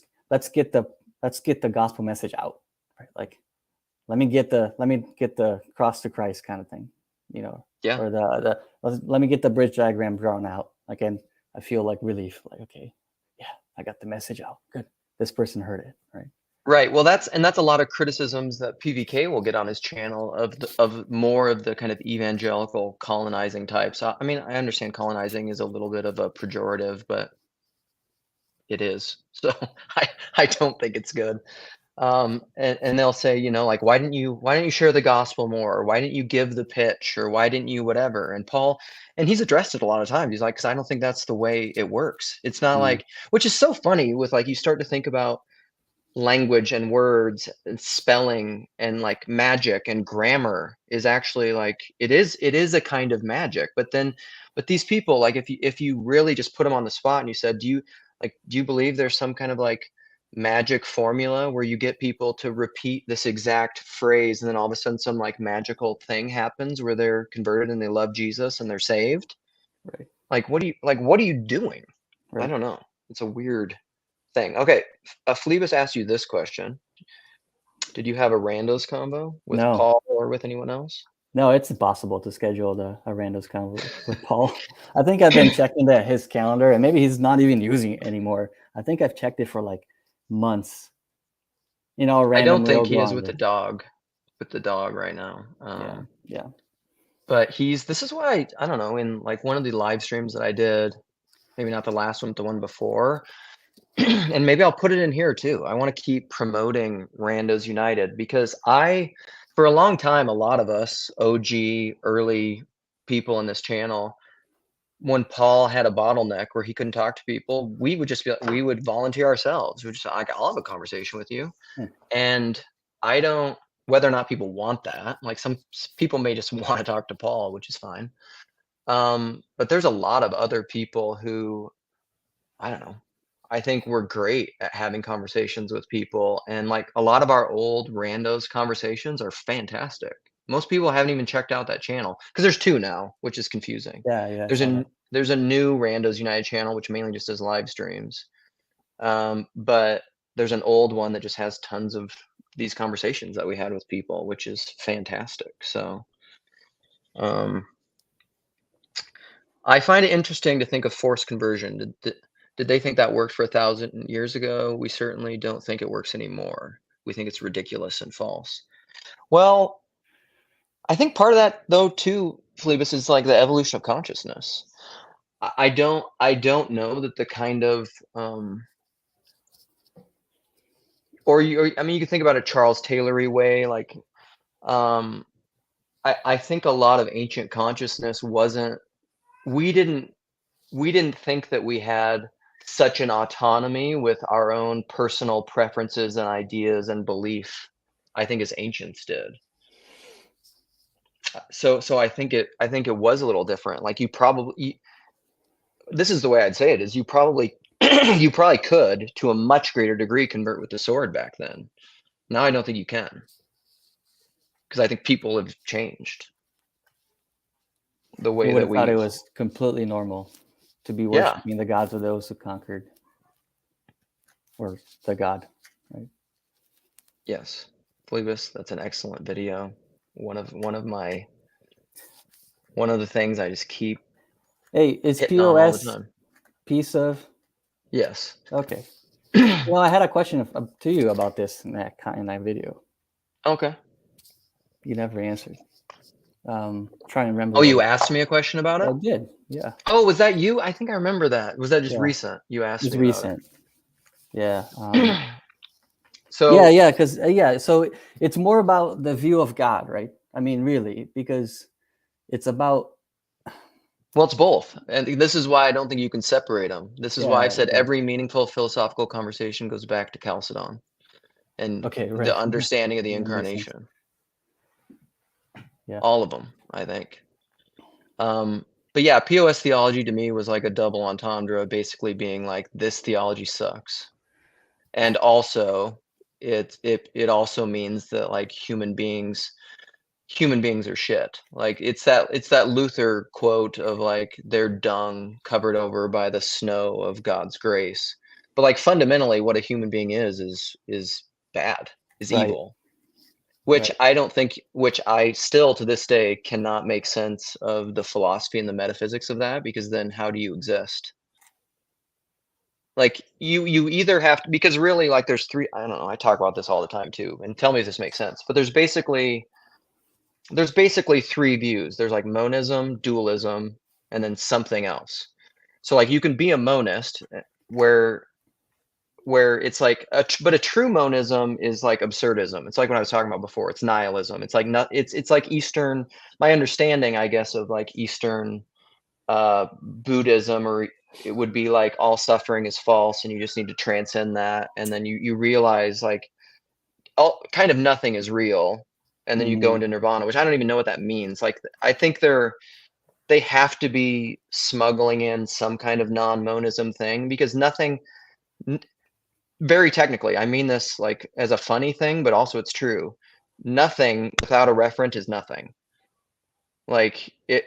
get the gospel message out. Right. Like, let me get the cross to Christ kind of thing, Yeah. or let me get the bridge diagram drawn out. Like, and I feel like relief. Like, okay, yeah, I got the message out. Good. This person heard it. Right. Right. Well, that's a lot of criticisms that PVK will get on his channel of more of the kind of evangelical colonizing types. I mean, I understand colonizing is a little bit of a pejorative, but it is. So I don't think it's good. And they'll say, like, why didn't you share the gospel more? Or why didn't you give the pitch? Or why didn't you whatever? And he's addressed it a lot of times. He's like, because I don't think that's the way it works. It's not like, which is so funny with like, you start to think about language and words and spelling and like magic and grammar is actually like, it is a kind of magic. But these people, like, if you really just put them on the spot and you said, do you believe there's some kind of like magic formula where you get people to repeat this exact phrase and then all of a sudden some like magical thing happens where they're converted and they love Jesus and they're saved? Right. Like, what are you doing? I Right. don't know. It's a weird thing. Okay, Phlebas asked you this question. Did you have a randos combo with No. Paul or with anyone else? No, it's impossible to schedule a randos convo with Paul. I think I've been checking his calendar, and maybe he's not even using it anymore. I think I've checked it for like months. I don't Randomly think will he go is on with there. the dog right now. Yeah. But this is why I don't know, in like one of the live streams that I did, maybe not the last one, but the one before, and maybe I'll put it in here too. I want to keep promoting Randos United because for a long time, a lot of us OG early people in this channel, when Paul had a bottleneck where he couldn't talk to people, we would just we would volunteer ourselves. We're just like, I'll have a conversation with you. And I don't, whether or not people want that, like some people may just want to talk to Paul, which is fine. But there's a lot of other people who, I don't know, I think we're great at having conversations with people. And like a lot of our old randos conversations are fantastic. Most people haven't even checked out that channel because there's two now, which is confusing. Yeah. I saw that. There's a new Randos United channel, which mainly just does live streams. But there's an old one that just has tons of these conversations that we had with people, which is fantastic. So, I find it interesting to think of forced conversion. Did they think that worked for 1,000 years ago? We certainly don't think it works anymore. We think it's ridiculous and false. Well, I think part of that, though, too, Phlebas, is like the evolution of consciousness. I don't know that the kind of I mean, you can think about a Charles Taylory way, like I think a lot of ancient consciousness wasn't we didn't think that we had such an autonomy with our own personal preferences and ideas and belief, I think, as ancients did. So I think it was a little different. Like this is the way I'd say it, is you probably you probably could, to a much greater degree, convert with the sword back then. Now I don't think you can, because I think people have changed the way You would that have thought we. it was completely normal to be Yeah. worshiping the gods of those who conquered, or the God, right? Yes. Phlebas, that's an excellent video. One of the things I just keep Hey, is hitting on all the POS time. piece of? Yes. Okay. Well, I had a question to you about this in that video. Okay. You never answered. Trying to remember. Oh, you asked me a question about it? I did. Yeah. Oh, was that you? I think I remember that. Was that just recent? You asked It's me about recent. Yeah. So yeah, because so it's more about the view of God, right? I mean, really, because it's about. Well, it's both, and this is why I don't think you can separate them. This is why I said every meaningful philosophical conversation goes back to Chalcedon and the understanding of the incarnation. Yeah. All of them, I think. But yeah, POS theology to me was like a double entendre, basically being like, this theology sucks. And also it also means that like human beings are shit. Like it's that Luther quote of like, they're dung covered over by the snow of God's grace. But like fundamentally what a human being is bad, is evil. Which I still to this day cannot make sense of the philosophy and the metaphysics of that, because then how do you exist? Like you either have to, because really like there's three, I don't know, I talk about this all the time too, and tell me if this makes sense, but there's basically three views. There's like monism, dualism, and then something else. So like you can be a monist where it's like but a true monism is like absurdism. It's like what I was talking about before. It's nihilism. It's like it's like Eastern, my understanding, I guess, of like Eastern Buddhism, or it would be like all suffering is false and you just need to transcend that, and then you realize like all kind of nothing is real, and then you go into nirvana, which I don't even know what that means. Like I think they have to be smuggling in some kind of non-monism thing, because nothing, very technically, I mean this like as a funny thing, but also it's true. Nothing without a referent is nothing. Like it,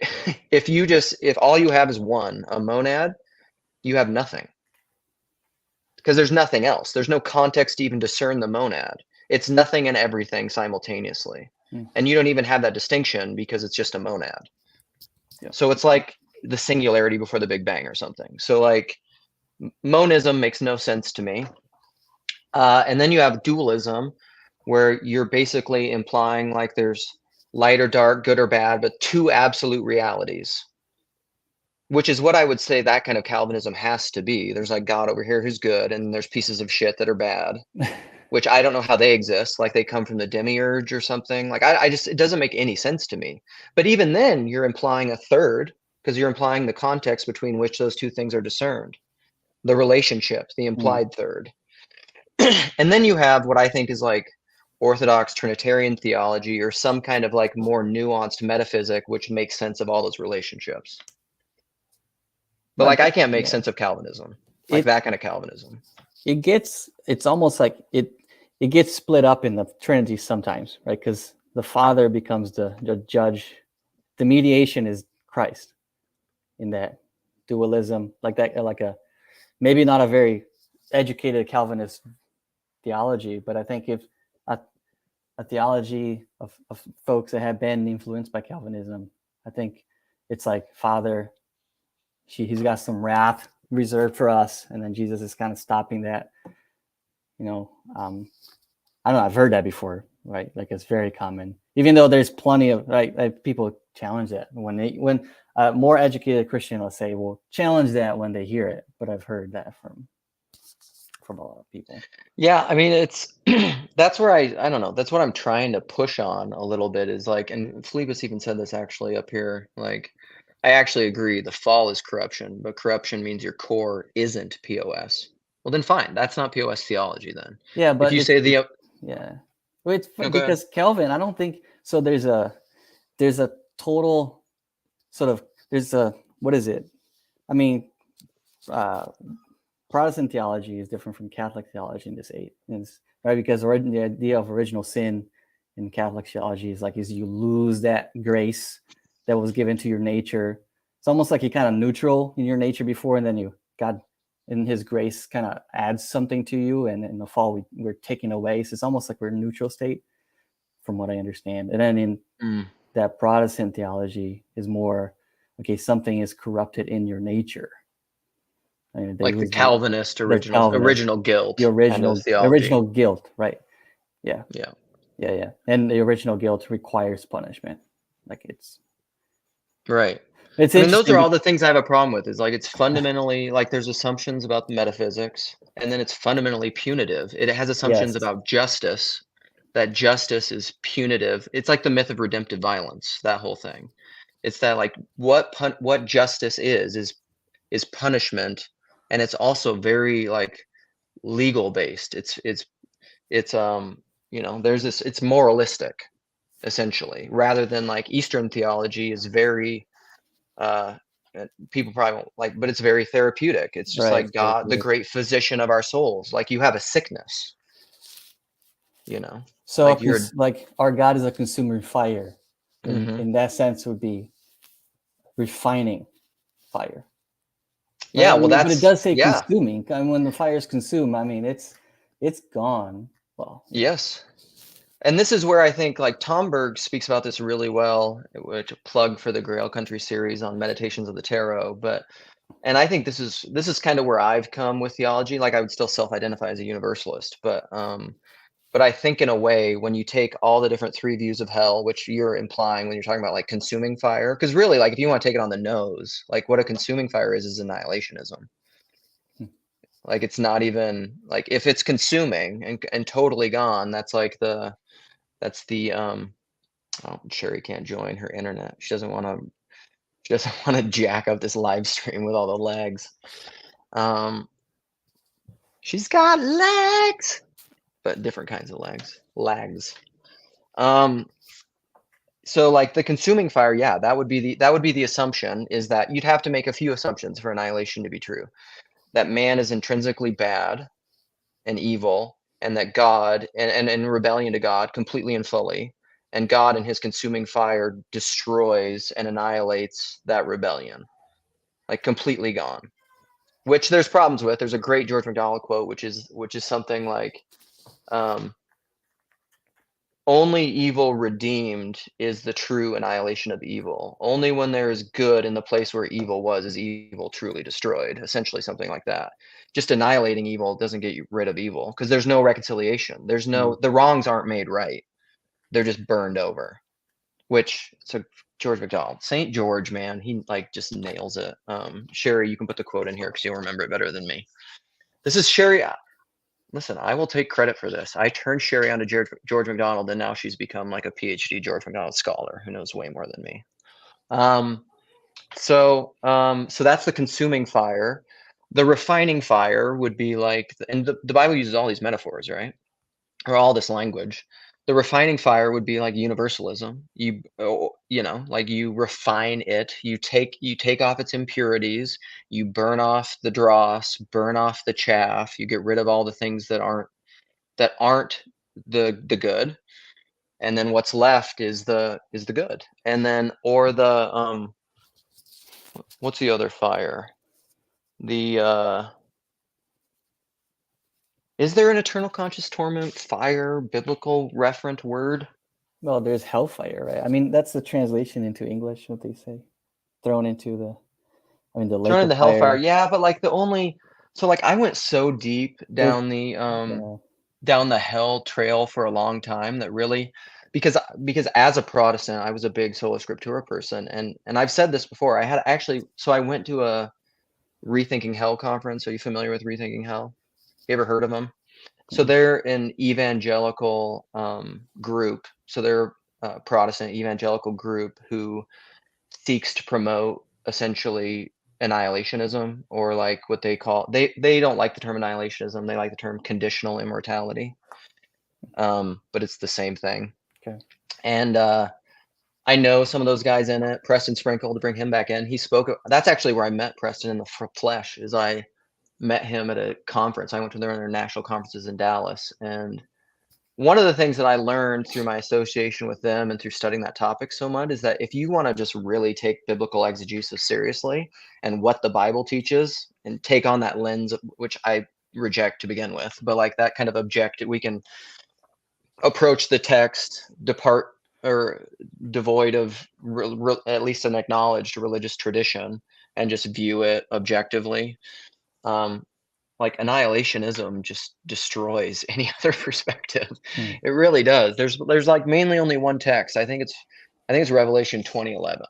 if all you have is a monad, you have nothing, because there's nothing else. There's no context to even discern the monad. It's nothing and everything simultaneously. And you don't even have that distinction because it's just a monad. So it's like the singularity before the Big Bang or something. So like monism makes no sense to me. And then you have dualism, where you're basically implying like there's light or dark, good or bad, but two absolute realities, which is what I would say that kind of Calvinism has to be. There's like God over here who's good, and there's pieces of shit that are bad, which I don't know how they exist. Like they come from the demiurge or something. Like I just, it doesn't make any sense to me. But even then you're implying a third, because you're implying the context between which those two things are discerned, the relationship, the implied third. And then you have what I think is like Orthodox Trinitarian theology, or some kind of like more nuanced metaphysic, which makes sense of all those relationships. But like I can't make sense of Calvinism, like that kind of Calvinism. It's almost like it gets split up in the Trinity sometimes, right? Because the Father becomes the judge. The mediation is Christ in that dualism, like that, like a maybe not a very educated Calvinist theology, but I think if a theology of folks that have been influenced by Calvinism, I think it's like Father, he's got some wrath reserved for us, and then Jesus is kind of stopping that. I don't know, I've heard that before, right? Like it's very common, even though there's plenty of like people challenge that when more educated Christian, let's say, will challenge that when they hear it. But I've heard that from a lot of people. Yeah, I mean, it's that's where I don't know, that's what I'm trying to push on a little bit, is like, and Phlebas even said this actually up here, like I actually agree the fall is corruption, but corruption means your core isn't POS. Well then fine, that's not POS theology then. Yeah, but if you say the well, it's because Calvin, I don't think so. There's a total sort of, what is it? I mean, Protestant theology is different from Catholic theology in this right? Because the idea of original sin in Catholic theology is you lose that grace that was given to your nature. It's almost like you're kind of neutral in your nature before, and then God in his grace kind of adds something to you, and in the fall we're taken away. So it's almost like we're in a neutral state. from what I understand. And then in that Protestant theology is more, okay, something is corrupted in your nature. I mean, like the Calvinist original guilt, the original guilt, right? Yeah. And the original guilt requires punishment. Like it's right. It's I mean, those are all the things I have a problem with. Is like it's fundamentally like there's assumptions about the metaphysics, and then it's fundamentally punitive. It has assumptions about justice, that justice is punitive. It's like the myth of redemptive violence. That whole thing. It's that like what justice is punishment, and it's also very like legal based. It's you know, there's this. It's moralistic, essentially, rather than like Eastern theology is very people probably won't like, but it's very therapeutic. It's just like God, the great physician of our souls. Like you have a sickness, you know. So like, like our God is a consuming fire. In that sense, would be refining fire. Right? Yeah, well, but it does say consuming. And when the fire is consumed, I mean, it's gone. Well, yes. And this is where I think like Tom Berg speaks about this really well, which a plug for the Grail Country series on Meditations of the Tarot. And I think this is kind of where I've come with theology. Like I would still self-identify as a universalist, but I think in a way, when you take all the different three views of hell, which you're implying when you're talking about like consuming fire, because really, like if you want to take it on the nose, like what a consuming fire is annihilationism. Like it's not even like if it's consuming and totally gone, that's like the oh, Sherry can't join her internet. She doesn't want to jack up this live stream with all the legs. She's got legs, but different kinds of lags. So like the consuming fire, yeah, that would be the assumption, is that you'd have to make a few assumptions for annihilation to be true. That man is intrinsically bad and evil, and that God and in rebellion to God completely and fully, and God in his consuming fire destroys and annihilates that rebellion, like completely gone. Which there's problems with. There's a great George MacDonald quote, which is something like, only evil redeemed is the true annihilation of evil. Only when there is good in the place where evil was is evil truly destroyed. Essentially something like that. Just annihilating evil doesn't get you rid of evil, because there's no reconciliation. There's no, the wrongs aren't made right. They're just burned over. Which, so George MacDonald, St. George, man, he like just nails it. Sherry, you can put the quote in here because you'll remember it better than me. This is Sherry. Listen, I will take credit for this. I turned Sherry onto George MacDonald, and now she's become like a PhD George MacDonald scholar who knows way more than me. So that's the consuming fire. The refining fire would be like, and the Bible uses all these metaphors, right? Or all this language. The refining fire would be like universalism. You know, like you refine it. You take off its impurities. You burn off the dross, burn off the chaff. You get rid of all the things that aren't the good, and then what's left is the good. And then, or the what's the other fire? The is there an eternal conscious torment fire biblical referent word? Well, there's hellfire, right? I mean, that's the translation into English, what they say. Thrown into the lake thrown in the fire. Hellfire. Yeah, but like so like I went so deep down down the hell trail for a long time that really, because as a Protestant, I was a big sola scriptura person, and I've said this before. I went to a Rethinking Hell conference. Are you familiar with Rethinking Hell? You ever heard of them? So they're an evangelical group. So they're a Protestant evangelical group who seeks to promote essentially annihilationism, or like what they call, they don't like the term annihilationism. They like the term conditional immortality. But it's the same thing. Okay. And I know some of those guys in it. Preston Sprinkle, to bring him back in. He spoke. That's actually where I met Preston in the flesh. Is I met him at a conference. I went to their international conferences in Dallas, and one of the things that I learned through my association with them and through studying that topic so much is that if you want to just really take biblical exegesis seriously and what the Bible teaches, and take on that lens, which I reject to begin with, but like that kind of objective, we can approach the text devoid of at least an acknowledged religious tradition and just view it objectively. Like annihilationism just destroys any other perspective. It really does. There's like mainly only one text. I think it's Revelation 20:11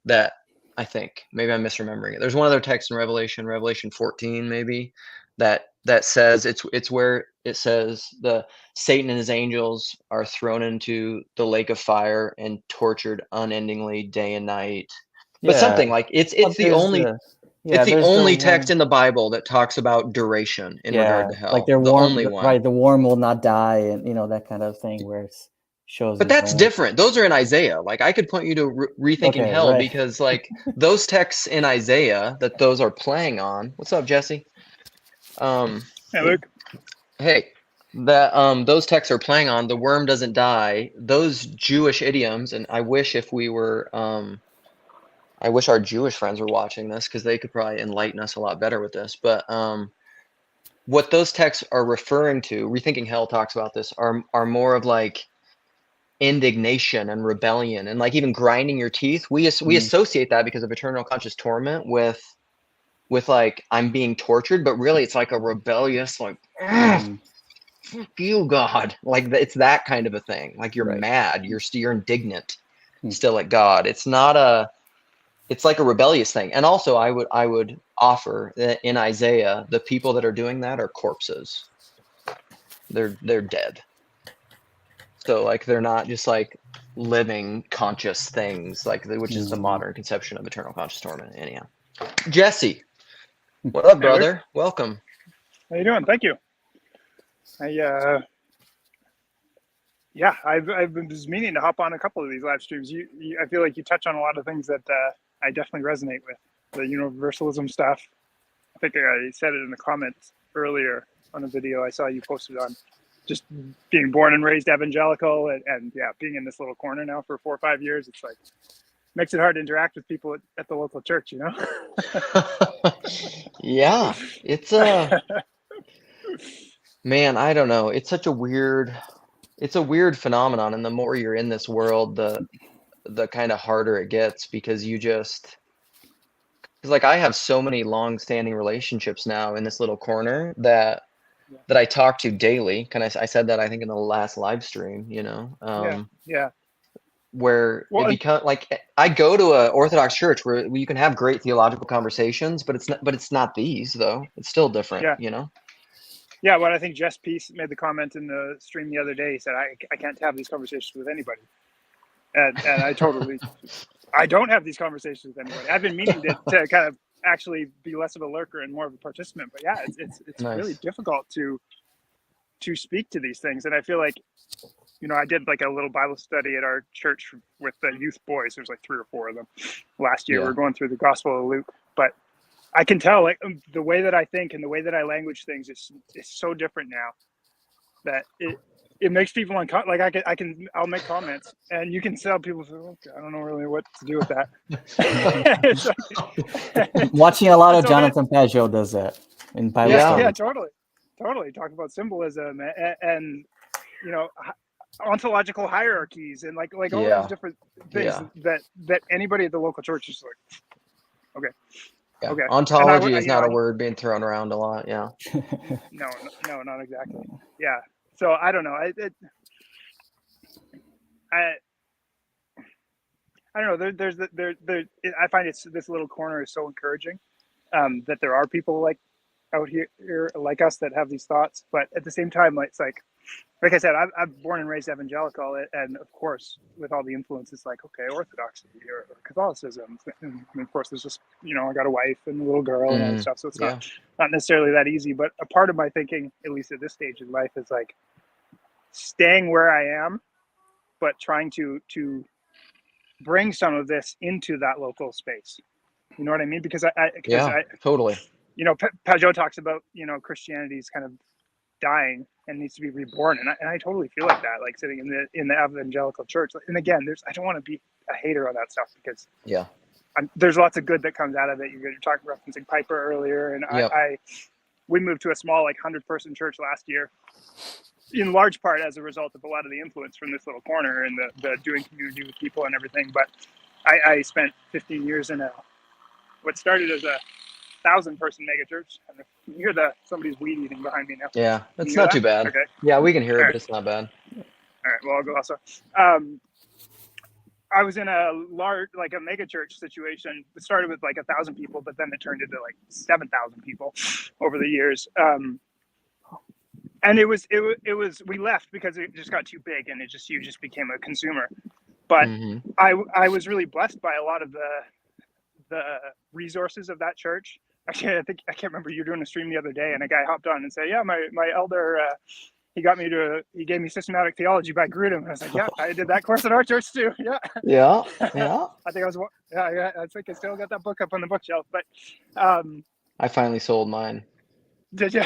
that I think maybe I'm misremembering it. There's one other text in Revelation 14 maybe that says it's where it says the Satan and his angels are thrown into the lake of fire and tortured unendingly day and night. But something like it's the only it's the only text in the Bible that talks about duration in regard to hell. Like they're the warm, only one. Right, the worm will not die, and that kind of thing where it shows. But that's different. Those are in Isaiah. Like I could point you to rethinking hell because like those texts in Isaiah that those are playing on. What's up, Jesse? Hey, Luke. Hey, that those texts are playing on the worm doesn't die. Those Jewish idioms, and I wish I wish our Jewish friends were watching this because they could probably enlighten us a lot better with this. But what those texts are referring to, Rethinking Hell talks about this, are more of like indignation and rebellion and like even grinding your teeth. We associate that because of eternal conscious torment with like I'm being tortured, but really it's like a rebellious like fuck you, God. Like it's that kind of a thing. Like you're mad, you're indignant still at God. It's like a rebellious thing. And also I would offer that in Isaiah, the people that are doing that are corpses. They're dead. So like they're not just like living conscious things, like which is the modern conception of eternal conscious torment. Anyhow, Jesse, what up, brother? Hey, welcome. How you doing? Thank you. I've been just meaning to hop on a couple of these live streams. I feel like you touch on a lot of things that I definitely resonate with. The universalism stuff. I think I said it in the comments earlier on a video I saw you posted on just being born and raised evangelical and being in this little corner now for 4 or 5 years. It's like makes it hard to interact with people at the local church, Yeah, it's man, I don't know. It's a weird phenomenon, and the more you're in this world, the kind of harder it gets because like I have so many long-standing relationships now in this little corner that I talk to daily. I said that I think in the last live stream, where it becomes like I go to a Orthodox church where you can have great theological conversations, but it's not these though. It's still different, Yeah, well, I think Jess Peace made the comment in the stream the other day. He said, I can't have these conversations with anybody. And I I don't have these conversations with anybody. I've been meaning to kind of actually be less of a lurker and more of a participant. But yeah, it's nice. Really difficult to speak to these things. And I feel like, I did like a little Bible study at our church with the youth boys. There's like 3 or 4 of them last year. Yeah. We're going through the Gospel of Luke. But I can tell like the way that I think and the way that I language things is so different now that it makes people uncomfortable. Like I'll make comments and you can tell people, okay, I don't know really what to do with that. Watching a lot of Jonathan Pageau does that in Bible study. Yeah, totally. Talk about symbolism and ontological hierarchies and like all these different things that anybody at the local church is like, okay. Yeah. Okay. Ontology is not a word being thrown around a lot. Yeah. No, not exactly. Yeah. So I don't know. I don't know. I find this little corner is so encouraging that there are people like out here like us that have these thoughts. But at the same time, it's like I said, I'm born and raised evangelical, and of course, with all the influences, like okay, Orthodoxy or Catholicism, and of course, there's just I got a wife and a little girl and all that stuff, so it's not necessarily that easy. But a part of my thinking, at least at this stage in life, is like staying where I am, but trying to bring some of this into that local space. You know what I mean? Because I totally. Pageau talks about Christianity's kind of dying and needs to be reborn, and I totally feel like that, like sitting in the evangelical church. And again, I don't want to be a hater on that stuff because there's lots of good that comes out of it. You're referencing Piper earlier, and we moved to a small 100-person church last year, in large part as a result of a lot of the influence from this little corner and the doing community with people and everything. But I spent 15 years in what started as a 1,000-person megachurch. And you hear somebody's weed eating behind me now. Yeah, it's not too bad. Okay. Yeah, we can hear it, All but it's not bad. All right. Well, I'll go also. I was in a large, like a mega church situation. It started with like 1,000 people, but then it turned into like 7,000 people over the years. And it was we left because it just got too big, and you just became a consumer. But I was really blessed by a lot of the resources of that church. Actually, I can't remember, you were doing a stream the other day, and a guy hopped on and said, "Yeah, my elder." He gave me systematic theology by Grudem. And I was like, yeah, I did that course at our church too. Yeah. Yeah. I think I think I still got that book up on the bookshelf, but, I finally sold mine. Did you?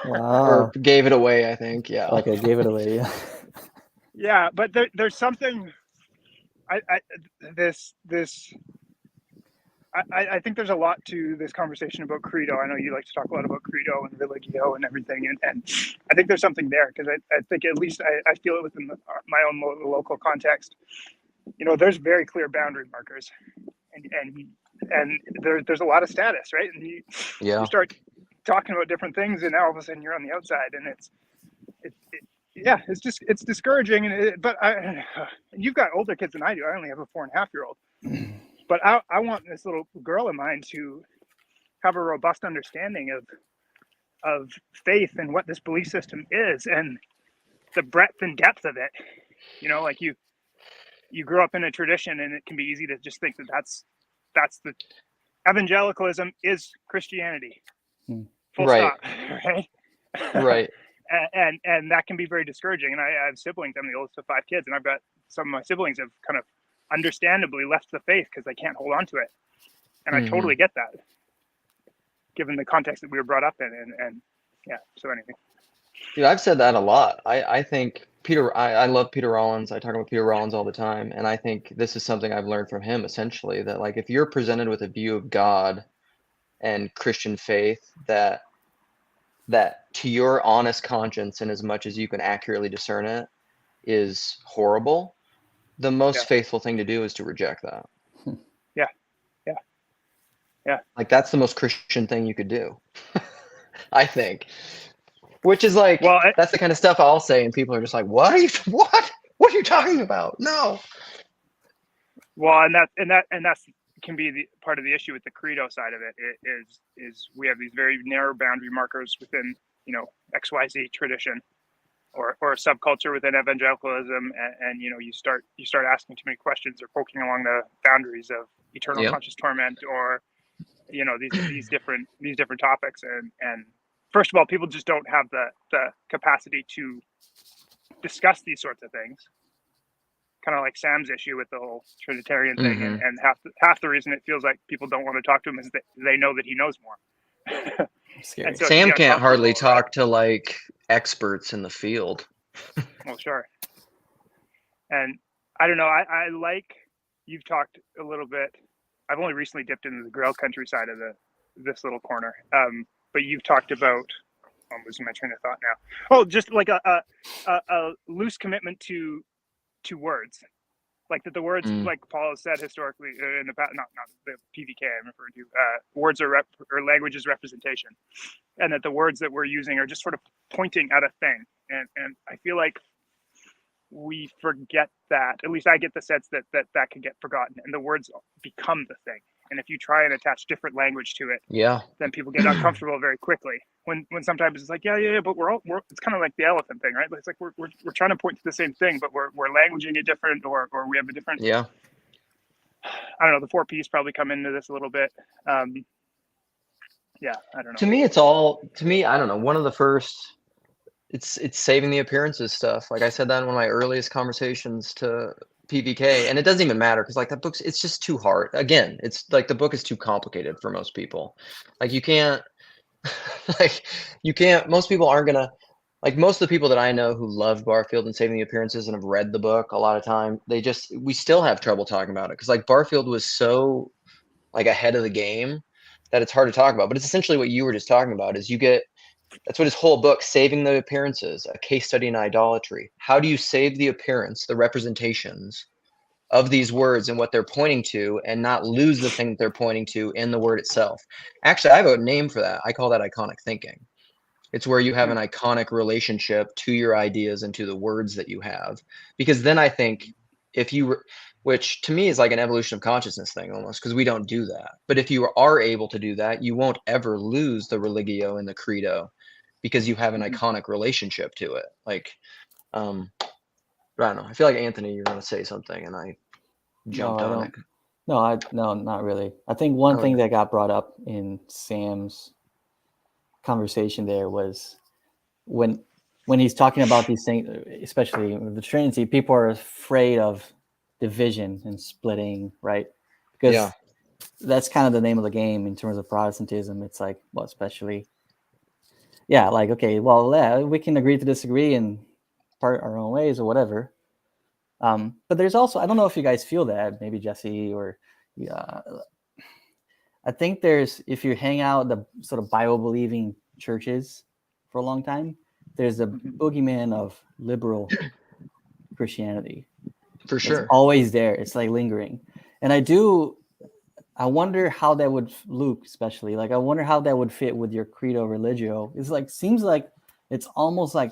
Wow. Or gave it away, I think. Yeah. Like I gave it away. Yeah. Yeah. But there's something, I think there's a lot to this conversation about credo. I know you like to talk a lot about credo and religio and everything, and I think there's something there, because I think, at least I feel it within my own local context. You know, there's very clear boundary markers, and there's a lot of status, right? And you start talking about different things, and now all of a sudden you're on the outside, and it's discouraging. But you've got older kids than I do. I only have a 4.5-year-old. But I want this little girl of mine to have a robust understanding of faith and what this belief system is, and the breadth and depth of it. You know, like you grow up in a tradition, and it can be easy to just think that that's the evangelicalism is Christianity. Full stop. Right. Right. and that can be very discouraging. And I have siblings. I'm the oldest of 5 kids, and I've got some of my siblings have kind of understandably left the faith because they can't hold on to it, and I totally get that, given the context that we were brought up in. And yeah, so anyway. Dude, I've said that a lot. I think I love Peter Rollins. I talk about Peter Rollins all the time, and I think this is something I've learned from him, essentially, that like if you're presented with a view of God and Christian faith that to your honest conscience, and as much as you can accurately discern it, is horrible, the most faithful thing to do is to reject that. Yeah. Like that's the most Christian thing you could do, I think. Which is like, that's the kind of stuff I'll say, and people are just like, "What are you? What are you talking about?" No. Well, and that's can be the part of the issue with the credo side of it. Is we have these very narrow boundary markers within, you know, XYZ tradition, or a subculture within evangelicalism, and you know, you start asking too many questions, or poking along the boundaries of eternal conscious torment, or you know, these different topics, and first of all, people just don't have the capacity to discuss these sorts of things. Kind of like Sam's issue with the whole Trinitarian thing, and half the reason it feels like people don't want to talk to him is that they know that he knows more. Scary. So Sam can't hardly talk to like experts in the field. Well, sure. And I don't know. I like, you've talked a little bit. I've only recently dipped into the Grail country side of this little corner. But you've talked about. I'm losing my train of thought now. Oh, just like a loose commitment to words, like that the words, like Paul has said historically in the past, not the PVK I'm referring to, words or language is representation, and that the words that we're using are just sort of pointing at a thing, and I feel like we forget that. At least I get the sense that can get forgotten, and the words become the thing. And if you try and attach different language to it, then people get uncomfortable very quickly. When sometimes it's like, yeah, but we're it's kind of like the elephant thing, right? It's like we're trying to point to the same thing, but we're languaging it different, or we have a different. Yeah. I don't know. The 4 Ps probably come into this a little bit. Yeah, I don't know. To me, I don't know. One of the first, it's saving the appearances stuff. Like I said that in one of my earliest conversations to PVK, and it doesn't even matter because like that book's, it's just too hard. Again, it's like the book is too complicated for most people. Like you can't most people aren't gonna, like most of the people that I know who love Barfield and Saving the Appearances and have read the book a lot of time, we still have trouble talking about it because like Barfield was so like ahead of the game that it's hard to talk about. But it's essentially what you were just talking about, is you get That's what his whole book, Saving the Appearances, a case study in idolatry. How do you save the appearance, the representations of these words and what they're pointing to, and not lose the thing that they're pointing to in the word itself? Actually, I have a name for that. I call that iconic thinking. It's where you have an iconic relationship to your ideas and to the words that you have. Because then I think if you were, which to me is like an evolution of consciousness thing almost, because we don't do that. But if you are able to do that, you won't ever lose the religio and the credo, because you have an iconic relationship to it. Like, I don't know. I feel like Anthony, you're going to say something, and I jumped on it. No, not really. I think one thing that got brought up in Sam's conversation there was when he's talking about these things, especially with the Trinity, people are afraid of division and splitting, right? Because that's kind of the name of the game in terms of Protestantism. It's like, well, especially, like, okay, well, we can agree to disagree and part our own ways or whatever. But there's also, I don't know if you guys feel that, maybe Jesse or I think if you hang out the sort of Bible believing churches for a long time, there's a boogeyman of liberal Christianity. For sure. It's always there. It's like lingering. And I wonder how that would, Luke especially, like, I wonder how that would fit with your credo religio. It's like, seems like it's almost like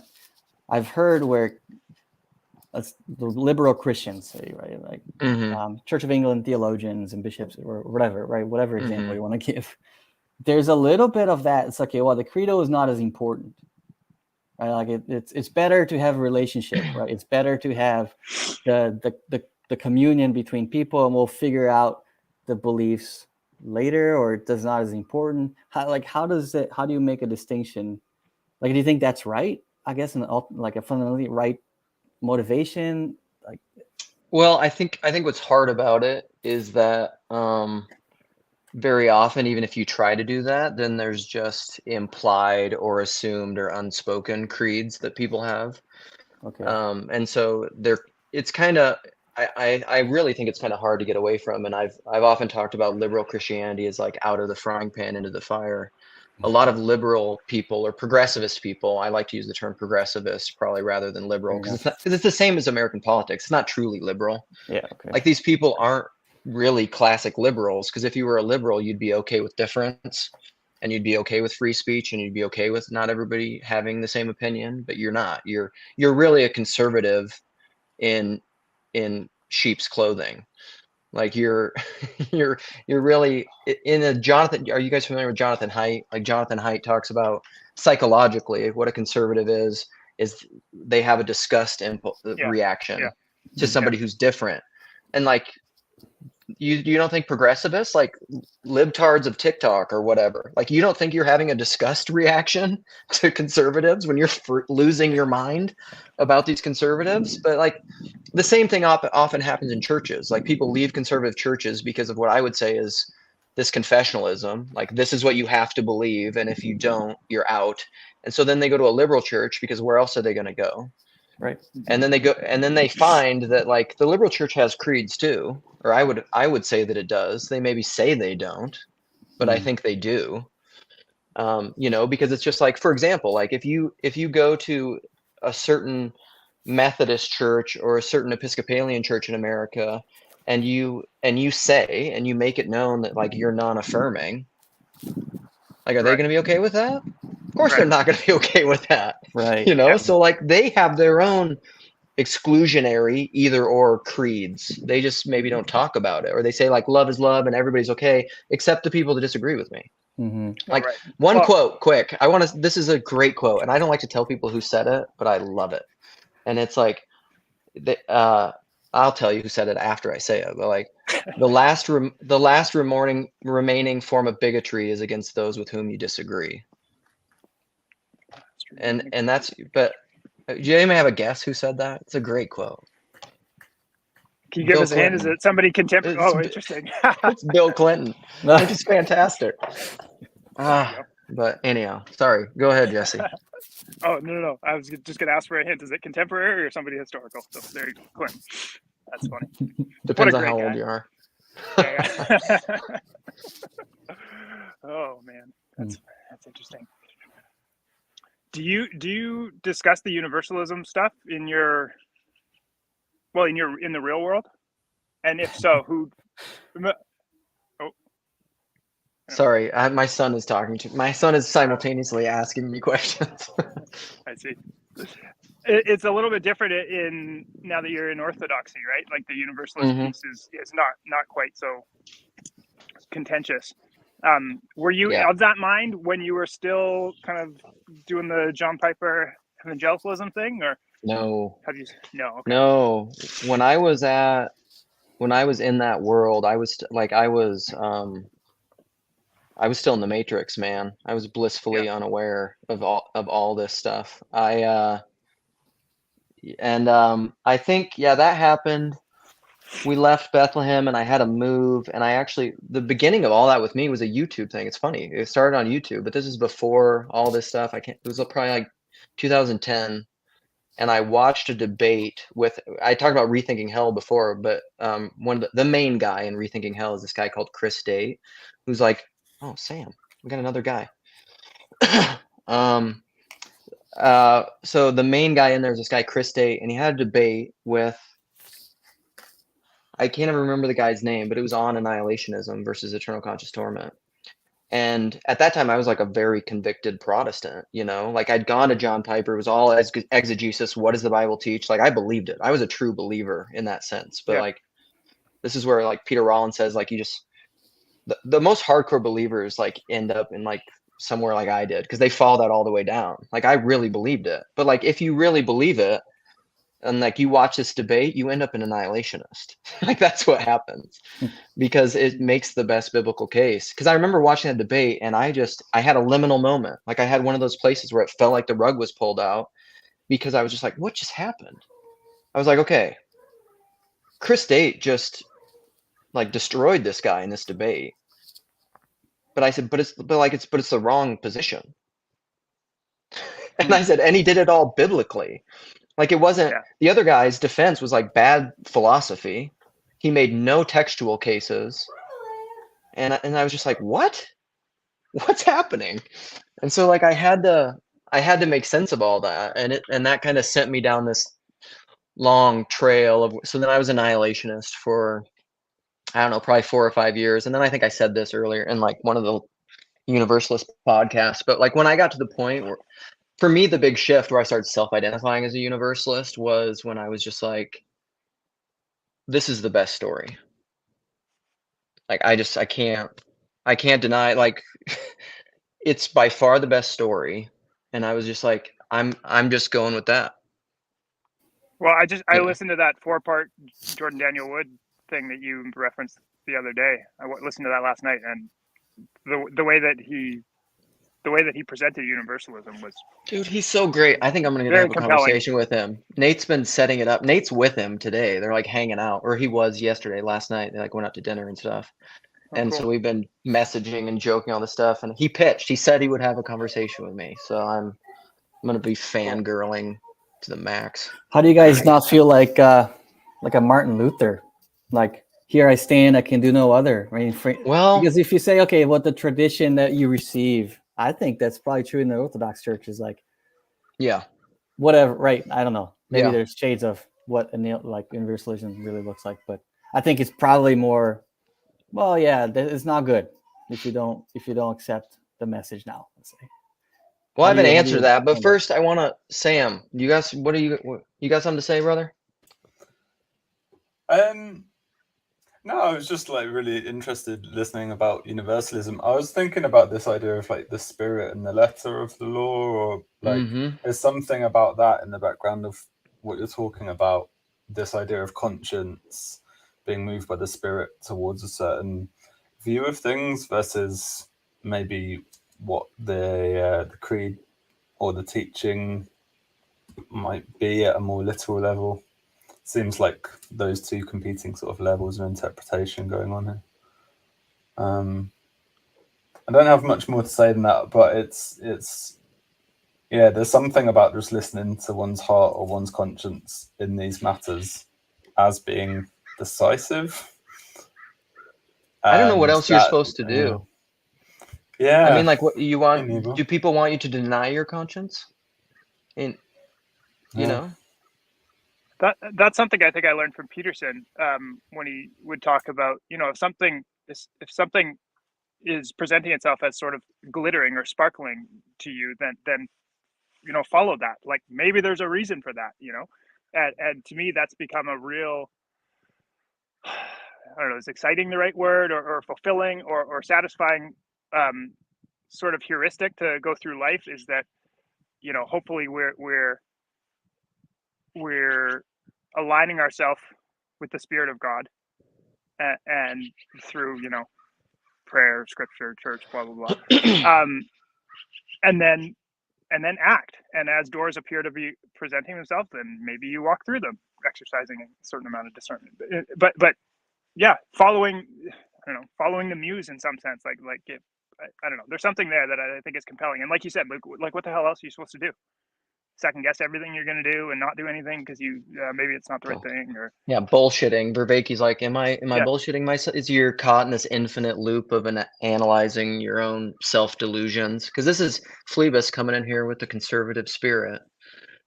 I've heard where the liberal Christians say, right? Like Church of England theologians and bishops or whatever, right? Whatever example you want to give. There's a little bit of that. It's like, okay, well, the credo is not as important, right? Like it's better to have a relationship, right? It's better to have the communion between people, and we'll figure out the beliefs later, or it does not as important. How do you make a distinction? Like, do you think that's right? I guess like a fundamentally right motivation. Like, well, I think what's hard about it is that very often, even if you try to do that, then there's just implied or assumed or unspoken creeds that people have. Okay. And so it's kind of, I really think it's kind of hard to get away from. And I've often talked about liberal Christianity as like out of the frying pan into the fire. A lot of liberal people or progressivist people, I like to use the term progressivist probably rather than liberal, because it's the same as American politics. It's not truly liberal. Yeah. Okay. Like, these people aren't really classic liberals, because if you were a liberal, you'd be okay with difference, and you'd be okay with free speech, and you'd be okay with not everybody having the same opinion. But you're not. You're really a conservative in sheep's clothing. Like, you're really in a Jonathan. Are you guys familiar with Jonathan Haidt? Like, Jonathan Haidt talks about psychologically what a conservative is they have a disgust reaction to somebody who's different. And like, you don't think progressivists, like libtards of TikTok or whatever, like, you don't think you're having a disgust reaction to conservatives when you're losing your mind about these conservatives? But like, the same thing often happens in churches. Like, people leave conservative churches because of what I would say is this confessionalism. Like, this is what you have to believe, and if you don't, you're out. And so then they go to a liberal church, because where else are they going to go? Right. And then they find that, like, the liberal church has creeds too, or I would say that it does. They maybe say they don't, but I think they do. Because it's just like, for example, like, if you go to a certain Methodist church or a certain Episcopalian church in America, and you say, and you make it known that, like, you're non-affirming, like, are they going to be okay with that? Of course they're not going to be okay with that. Right. So like, they have their own exclusionary either or creeds. They just maybe don't talk about it, or they say, like, love is love and everybody's okay except the people that disagree with me. Like, quote quick. This is a great quote, and I don't like to tell people who said it, but I love it. And it's like, I'll tell you who said it after I say it, but like, the last remaining form of bigotry is against those with whom you disagree. And that's, but do you may have a guess who said that? It's a great quote. Can you give us a hint? Is it somebody contemporary? Oh, interesting. It's Bill Clinton, which is fantastic. But anyhow, sorry. Go ahead, Jesse. Oh, no. I was just going to ask for a hint. Is it contemporary or somebody historical? So there you go, Clinton. That's funny. Depends on how old you are. Yeah. Oh man, that's interesting. Do you discuss the universalism stuff in the real world? And if so, who? Oh, Sorry, my son is talking to. My son is simultaneously asking me questions. I see. It's a little bit different in now that you're in Orthodoxy, right? Like the universalist piece is not quite so contentious. Were you of that mind when you were still kind of doing the John Piper evangelicalism thing, or no? Okay. No. When I was in that world, I was still in the Matrix, man. I was blissfully unaware of all this stuff. I think that happened. We left Bethlehem and I had to move, and the beginning of all that with me was a YouTube thing. It's funny. It started on YouTube, but this is before all this stuff. It was probably like 2010, and I watched a debate I talked about Rethinking Hell before, but one of the main guy in Rethinking Hell is this guy called Chris Date, who's like, oh, Sam, we got another guy. So the main guy in there is this guy, Chris Date, and he had a debate with, I can't even remember the guy's name, but it was on annihilationism versus eternal conscious torment. And at that time, I was like a very convicted Protestant, like I'd gone to John Piper. It was all exegesis. What does the Bible teach? Like I believed it. I was a true believer in that sense. But like, this is where like Peter Rollins says, like, you just, the most hardcore believers like end up in like somewhere like I did, because they fall that all the way down. Like I really believed it. But like, if you really believe it, and like you watch this debate, you end up an annihilationist. Like that's what happens, because it makes the best biblical case. Because I remember watching that debate, and I had a liminal moment. Like I had one of those places where it felt like the rug was pulled out, because I was just like, what just happened? I was like, okay, Chris Date just like destroyed this guy in this debate. But I said, but it's the wrong position. And I said, and he did it all biblically. Like it wasn't, the other guy's defense was like bad philosophy. He made no textual cases. And I was just like, what's happening? And so like I had to make sense of all that. And that kind of sent me down this long trail so then I was annihilationist for, I don't know, probably 4 or 5 years. And then I think I said this earlier in like one of the Universalist podcasts, but like when I got to the point where, for me, the big shift where I started self-identifying as a universalist was when I was just like, this is the best story. Like I can't deny, like it's by far the best story. And I was just like, I'm just going with that. Well, I listened to that 4-part Jordan Daniel Wood thing that you referenced the other day. I listened to that last night, and the way that he presented universalism was, dude, he's so great. I think I'm gonna have a conversation with him. Nate's been setting it up. Nate's with him today. They're like hanging out, or he was yesterday. Last night they like went out to dinner and stuff. And cool. So we've been messaging and joking all this stuff, and he pitched. He said he would have a conversation with me, so I'm gonna be fangirling to the max. How do you guys not feel like a Martin Luther? Like, here I stand, I can do no other. I mean, because if you say, okay, what the tradition that you receive, I think that's probably true in the Orthodox Church, is like, whatever, right? I don't know. Maybe there's shades of what like universalism really looks like, but I think it's probably more, well, yeah, it's not good if you don't accept the message now, let's say. Well, I have an answer to that, but first I want to, Sam, you got something to say, brother? No, I was just like really interested listening about universalism. I was thinking about this idea of like the spirit and the letter of the law, or like there's something about that in the background of what you're talking about, this idea of conscience being moved by the spirit towards a certain view of things versus maybe what the creed or the teaching might be at a more literal level. Seems like those two competing sort of levels of interpretation going on here. I don't have much more to say than that, but it's there's something about just listening to one's heart or one's conscience in these matters as being decisive. I don't know what else you're supposed to do. Yeah. I mean, like, what you want? Do people want you to deny your conscience? And you know, that's something I think I learned from Peterson when he would talk about, if something is presenting itself as sort of glittering or sparkling to you, then follow that. Like, maybe there's a reason for that, and to me that's become a real, I don't know, is exciting the right word, or fulfilling or satisfying sort of heuristic to go through life, is that hopefully we're aligning ourselves with the Spirit of God, and through prayer, scripture, church, blah blah blah, and then act. And as doors appear to be presenting themselves, then maybe you walk through them, exercising a certain amount of discernment. But yeah, following the muse in some sense, like if, I don't know, there's something there that I think is compelling. And like you said, like what the hell else are you supposed to do? Second guess everything you're going to do and not do anything because maybe it's not the right thing, or bullshitting. Vervaeke's like, am I bullshitting myself? Is you're caught in this infinite loop of analyzing your own self delusions? Because this is Phlebas coming in here with the conservative spirit,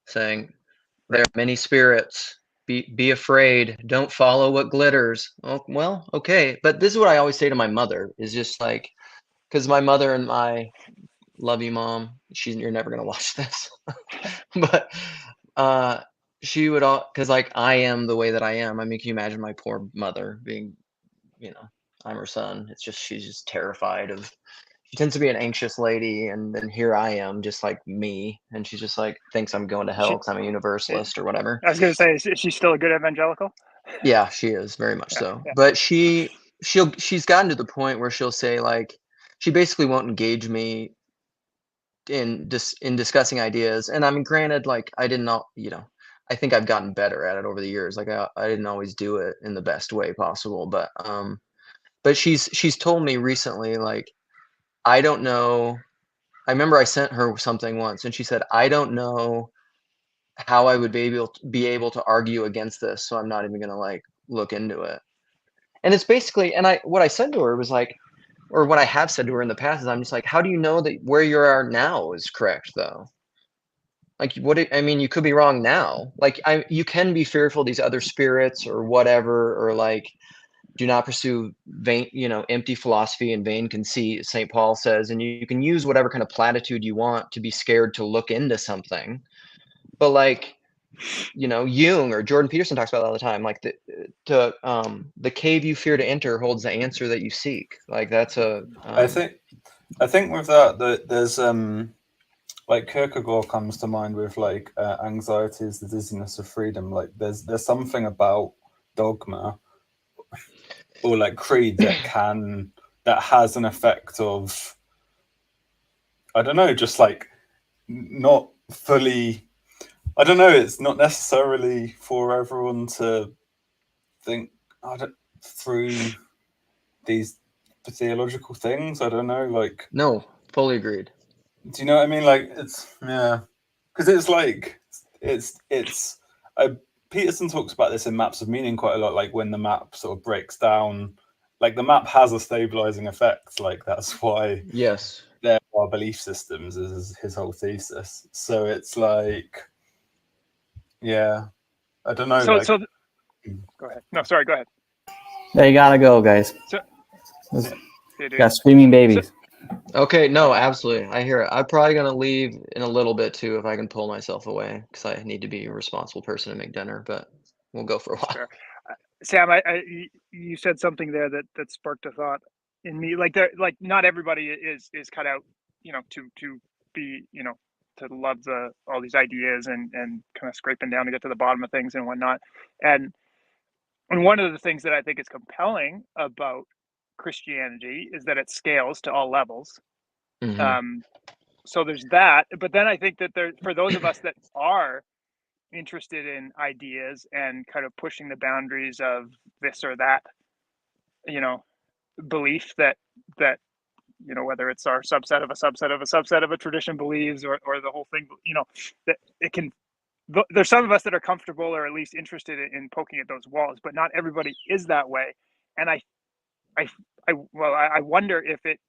saying there are many spirits. Be afraid. Don't follow what glitters. Oh, well, okay. But this is what I always say to my mother, is just like, because my mother and my, love you, Mom. You're never gonna watch this, but she would because like I am the way that I am. I mean, can you imagine my poor mother being, I'm her son. It's just she's just terrified of. She tends to be an anxious lady, and then here I am, just like me, and she's just like thinks I'm going to hell because I'm a universalist or whatever. I was gonna say, is she still a good evangelical? Yeah, she is, very much so. Yeah. But she's gotten to the point where she'll say, like, she basically won't engage me in discussing ideas. And I mean, granted, like, I didn't know, I think I've gotten better at it over the years. Like, I didn't always do it in the best way possible, but she's told me recently, like, I don't know. I remember I sent her something once, and she said, I don't know how I would be able to argue against this, so I'm not even gonna like look into it. And it's basically, and what I said to her was like, or what I have said to her in the past is, I'm just like, how do you know that where you are now is correct though? Like, I mean, you could be wrong now. Like, you can be fearful of these other spirits or whatever, or like, do not pursue vain, empty philosophy and vain conceit, St. Paul says, and you can use whatever kind of platitude you want to be scared to look into something. But like, Jung or Jordan Peterson talks about it all the time. Like, the cave you fear to enter holds the answer that you seek. Like, that's a. I think with that there's like Kierkegaard comes to mind with like anxiety is the dizziness of freedom. Like there's something about dogma or like creed that has an effect of, I don't know, just like not fully, I don't know, it's not necessarily for everyone to think through these theological things. I don't know, like, no, fully agreed. Do you know what I mean? Like, it's, yeah, because it's like Peterson talks about this in Maps of Meaning quite a lot, like when the map sort of breaks down, like the map has a stabilizing effect, like that's why yes there are belief systems, is his whole thesis. So it's like, yeah, I don't know. So go ahead. No, sorry, go ahead. They gotta go, guys. Got screaming babies. Okay, no, absolutely. I hear it. I'm probably going to leave in a little bit too if I can pull myself away, because I need to be a responsible person and make dinner, but we'll go for a while. Sam, you said something there that sparked a thought in me. Like, not everybody is cut out, to be, to love all these ideas and kind of scraping down to get to the bottom of things and whatnot. And one of the things that I think is compelling about Christianity is that it scales to all levels. Mm-hmm. So there's that, but then I think that for those of us that are interested in ideas and kind of pushing the boundaries of this or that, belief that whether it's our subset of a subset of a subset of a tradition believes, or the whole thing, that it can. There's some of us that are comfortable or at least interested in poking at those walls, but not everybody is that way. And I wonder if it,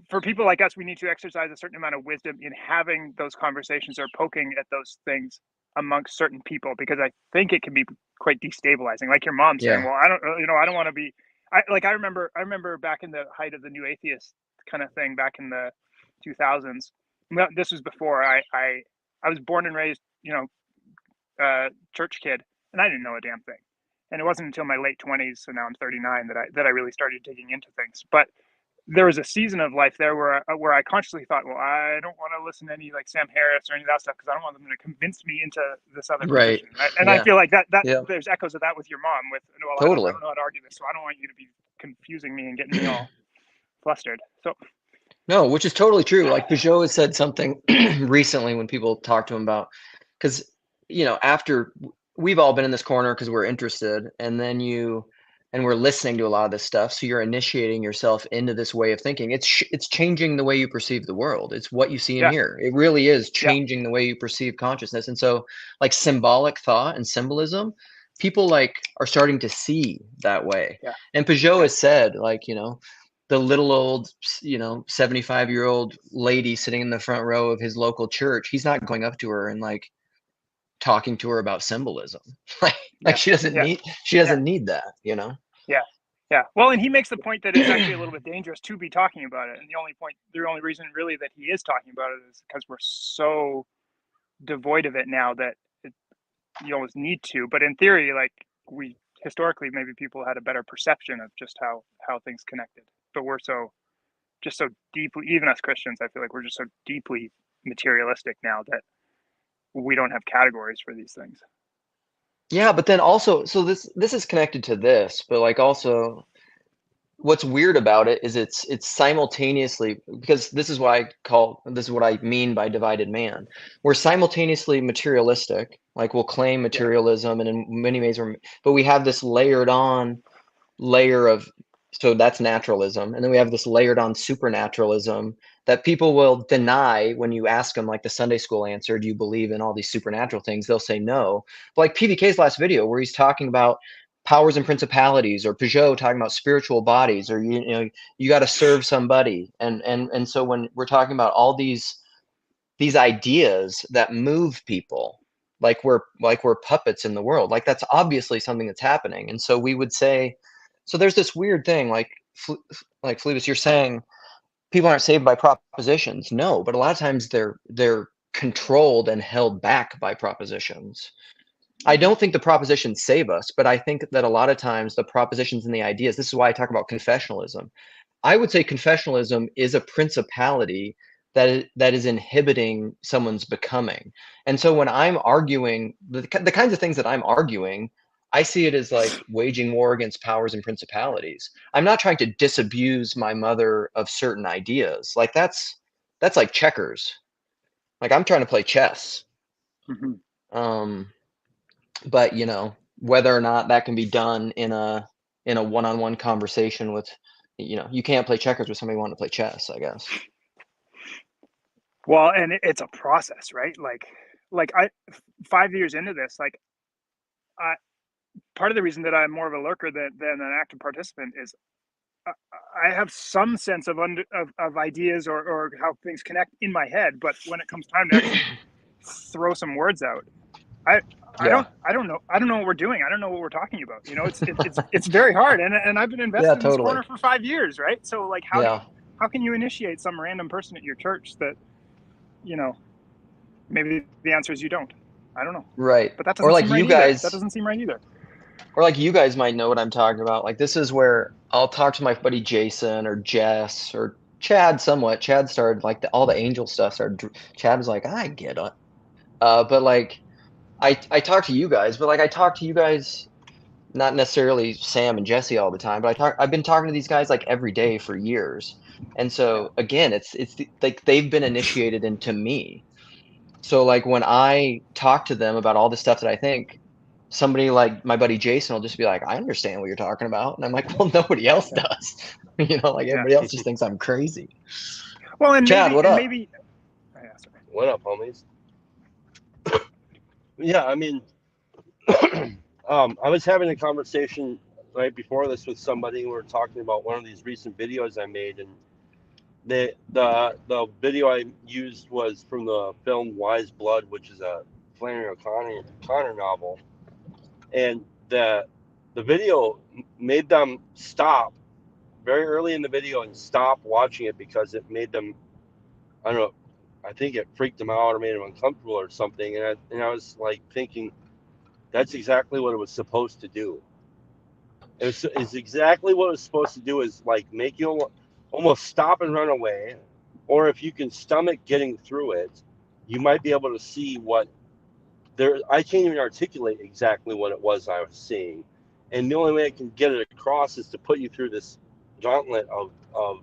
for people like us, we need to exercise a certain amount of wisdom in having those conversations or poking at those things amongst certain people, because I think it can be quite destabilizing. Like your mom saying, well, I don't want to be, I remember back in the height of the new atheist kind of thing back in the 2000s. This was before I was born and raised, church kid, and I didn't know a damn thing. And it wasn't until my late 20s, so now I'm 39, that I really started digging into things. But there was a season of life there where I consciously thought, well, I don't want to listen to any like Sam Harris or any of that stuff, because I don't want them to convince me into this other position. Right? And I feel like that there's echoes of that with your mom. With, well, totally. I don't know how to argue this, so I don't want you to be confusing me and getting me all flustered. So no, which is totally true. Like Peugeot has said something recently when people talk to him about, because after we've all been in this corner because we're interested, and then and we're listening to a lot of this stuff. So you're initiating yourself into this way of thinking. It's changing the way you perceive the world. It's what you see and hear. It really is changing the way you perceive consciousness. And so like symbolic thought and symbolism, people like are starting to see that way. Yeah. And Peugeot has said, like, the little old, 75-year-old lady sitting in the front row of his local church, he's not going up to her and like talking to her about symbolism. like she doesn't need that, Yeah. Well, and he makes the point that it's actually a little bit dangerous to be talking about it. And the only reason really that he is talking about it is because we're so devoid of it now that you almost need to. But in theory, like historically, maybe people had a better perception of just how things connected. But we're so deeply, even as Christians, I feel like we're just so deeply materialistic now that we don't have categories for these things. Yeah, but then also, so this is connected to this, but like also what's weird about it is it's simultaneously, because this is what I mean by divided man. We're simultaneously materialistic, like we'll claim materialism, and in many ways but we have this layered on layer of, so that's naturalism, and then we have this layered on supernaturalism that people will deny when you ask them, like the Sunday school answer, do you believe in all these supernatural things? They'll say no. But like PVK's last video where he's talking about powers and principalities, or Peugeot talking about spiritual bodies, or you got to serve somebody, and so when we're talking about all these ideas that move people, like we're puppets in the world, like that's obviously something that's happening. And so we would say, so there's this weird thing, like Fleetus, you're saying people aren't saved by propositions. No, but a lot of times they're controlled and held back by propositions. I don't think the propositions save us, but I think that a lot of times the propositions and the ideas, this is why I talk about confessionalism. I would say confessionalism is a principality that is inhibiting someone's becoming. And so when I'm arguing the kinds of things that I'm arguing, I see it as like waging war against powers and principalities. I'm not trying to disabuse my mother of certain ideas. Like that's like checkers. Like I'm trying to play chess. Mm-hmm. But whether or not that can be done in a one-on-one conversation with, you can't play checkers with somebody wanting to play chess, I guess. Well, and it's a process, right? Like I 5 years into this, like part of the reason that I'm more of a lurker than an active participant is I have some sense of ideas or how things connect in my head, but when it comes time to actually throw some words out, I don't know what we're doing. I don't know what we're talking about. It's very hard, and I've been invested in this corner for 5 years, right? So like how can you initiate some random person at your church that maybe the answer is you don't. I don't know. Right. But that doesn't seem right either. That doesn't seem right either. Or like you guys might know what I'm talking about. Like this is where I'll talk to my buddy Jason or Jess or Chad somewhat. Chad started like all the angel stuff started. Chad was like, I get it. But like I talk to you guys, but like I talk to you guys, not necessarily Sam and Jesse all the time, but I've been talking to these guys like every day for years. And so again, it's like they've been initiated into me. So like when I talk to them about all the stuff that I think, somebody like my buddy Jason will just be like, I understand what you're talking about. And I'm like, well, nobody else does. Like everybody else just thinks I'm crazy. Well, and Chad, what up? What up, homies? Yeah, I mean, I was having a conversation right before this with somebody. We were talking about one of these recent videos I made, and the video I used was from the film Wise Blood, which is a Flannery O'Connor novel, and the video made them stop very early in the video and stop watching it because it made them, I don't know, I think it freaked them out or made them uncomfortable or something. And I was like thinking, that's exactly what it was supposed to do. It's exactly what it was supposed to do, is like make you almost stop and run away. Or if you can stomach getting through it, you might be able to see what there. I can't even articulate exactly what it was I was seeing. And the only way I can get it across is to put you through this gauntlet of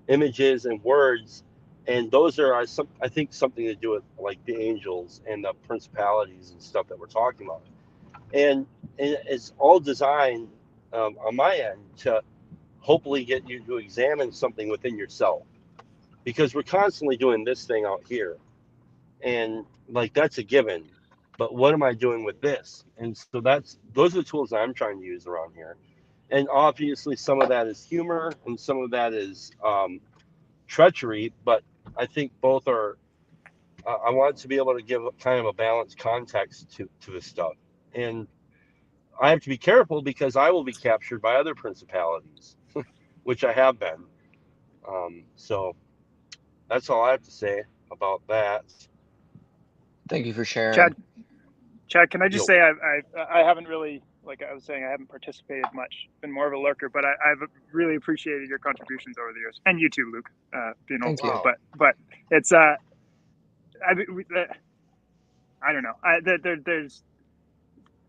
images and words. And those are, I think, something to do with like the angels and the principalities and stuff that we're talking about. And it's all designed on my end to hopefully get you to examine something within yourself, because we're constantly doing this thing out here, and like that's a given. But what am I doing with this? And so those are the tools I'm trying to use around here. And obviously, some of that is humor, and some of that is treachery. But I think both are. I want to be able to give kind of a balanced context to this stuff, and I have to be careful because I will be captured by other principalities, which I have been. So that's all I have to say about that. Thank you for sharing. Chad, can I just say I haven't really, like I was saying, I haven't participated much. Been more of a lurker, but I've really appreciated your contributions over the years, and you too, Luke, being old school. But it's I don't know. There's.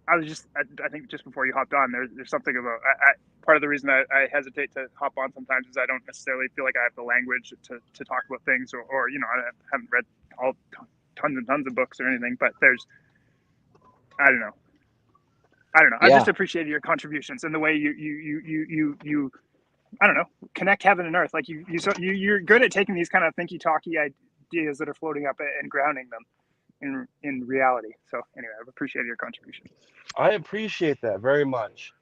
I was just, I think just before you hopped on, there's something about, part of the reason I hesitate to hop on sometimes is I don't necessarily feel like I have the language to talk about things, or you know, I haven't read tons and tons of books or anything, but there's, I don't know. Yeah. I just appreciated your contributions and the way you I don't know, connect heaven and earth. Like you're good at taking these kind of thinky talky ideas that are floating up and grounding them in reality. So anyway, I've appreciated your contribution. I appreciate that very much.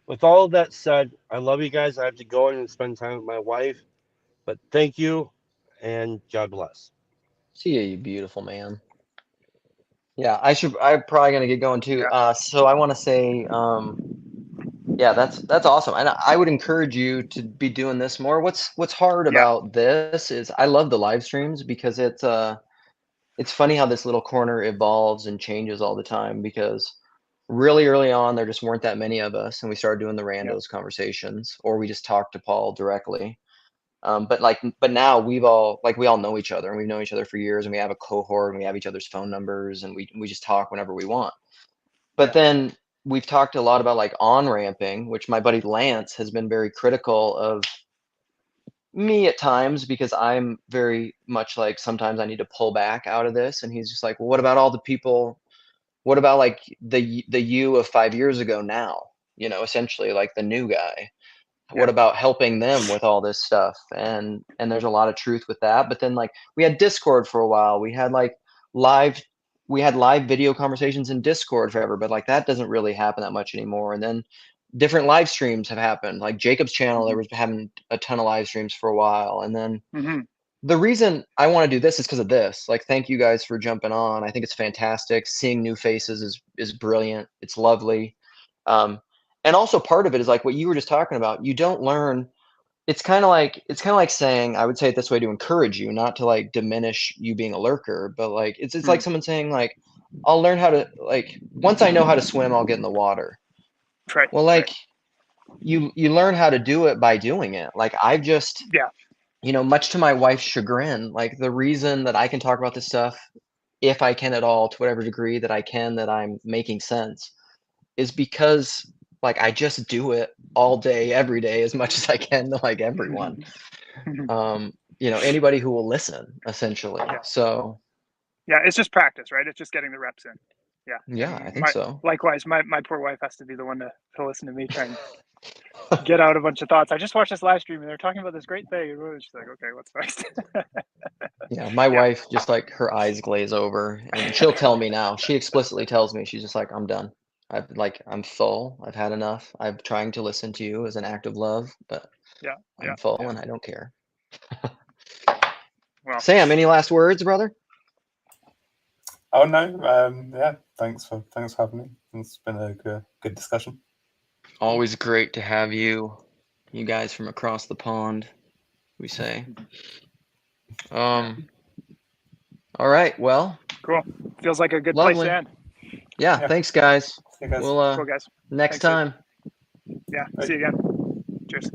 With all of that said, I love you guys. I have to go in and spend time with my wife, but thank you and God bless. See you, you beautiful man. Yeah, I'm probably gonna get going too. Yeah. So I want to say, yeah, that's awesome, and I would encourage you to be doing this more. What's hard about this is I love the live streams because it's funny how this little corner evolves and changes all the time, because really early on there just weren't that many of us, and we started doing the randos conversations, or we just talked to Paul directly. But now we all know each other, and we've known each other for years, and we have a cohort, and we have each other's phone numbers, and we just talk whenever we want. But then we've talked a lot about like on-ramping, which my buddy Lance has been very critical of me at times, because I'm very much like sometimes I need to pull back out of this, and he's just like, well, what about all the people? What about like the you of 5 years ago now? You know, essentially like the new guy. What about helping them with all this stuff? And there's a lot of truth with that. But then like we had Discord for a while. We had live video conversations in Discord forever, but like that doesn't really happen that much anymore. And then different live streams have happened. Like Jacob's channel, there was having a ton of live streams for a while. And then the reason I want to do this is because of this. Like, thank you guys for jumping on. I think it's fantastic. Seeing new faces is brilliant. It's lovely. And also part of it is like what you were just talking about. You don't learn. It's kind of like saying, I would say it this way to encourage you, not to like diminish you being a lurker, but like it's like someone saying like, I'll learn how to, like, once I know how to swim, I'll get in the water. Right. Well, like you learn how to do it by doing it. Like I've just you know, much to my wife's chagrin, like the reason that I can talk about this stuff, if I can at all, to whatever degree that I can, that I'm making sense, is because like I just do it all day, every day, as much as I can to like everyone. You know, anybody who will listen, essentially. So yeah, it's just practice, right? It's just getting the reps in. Yeah, I think so. Likewise, my poor wife has to be the one to listen to me try and get out a bunch of thoughts. I just watched this live stream and they're talking about this great thing. And she's like, okay, what's next? Yeah, my wife just like her eyes glaze over, and she'll tell me now. She explicitly tells me, she's just like, I'm done. I'm full. I've had enough. I'm trying to listen to you as an act of love, but I'm full and I don't care. Well, Sam, any last words, brother? Oh no, yeah. Thanks for having me. It's been a good discussion. Always great to have you guys from across the pond, we say. All right, well. Cool. Feels like a good Lovely. place to end. Yeah, thanks, guys. See you guys. We'll Cool, guys. next Thanks, time. Yeah, see you again. Cheers.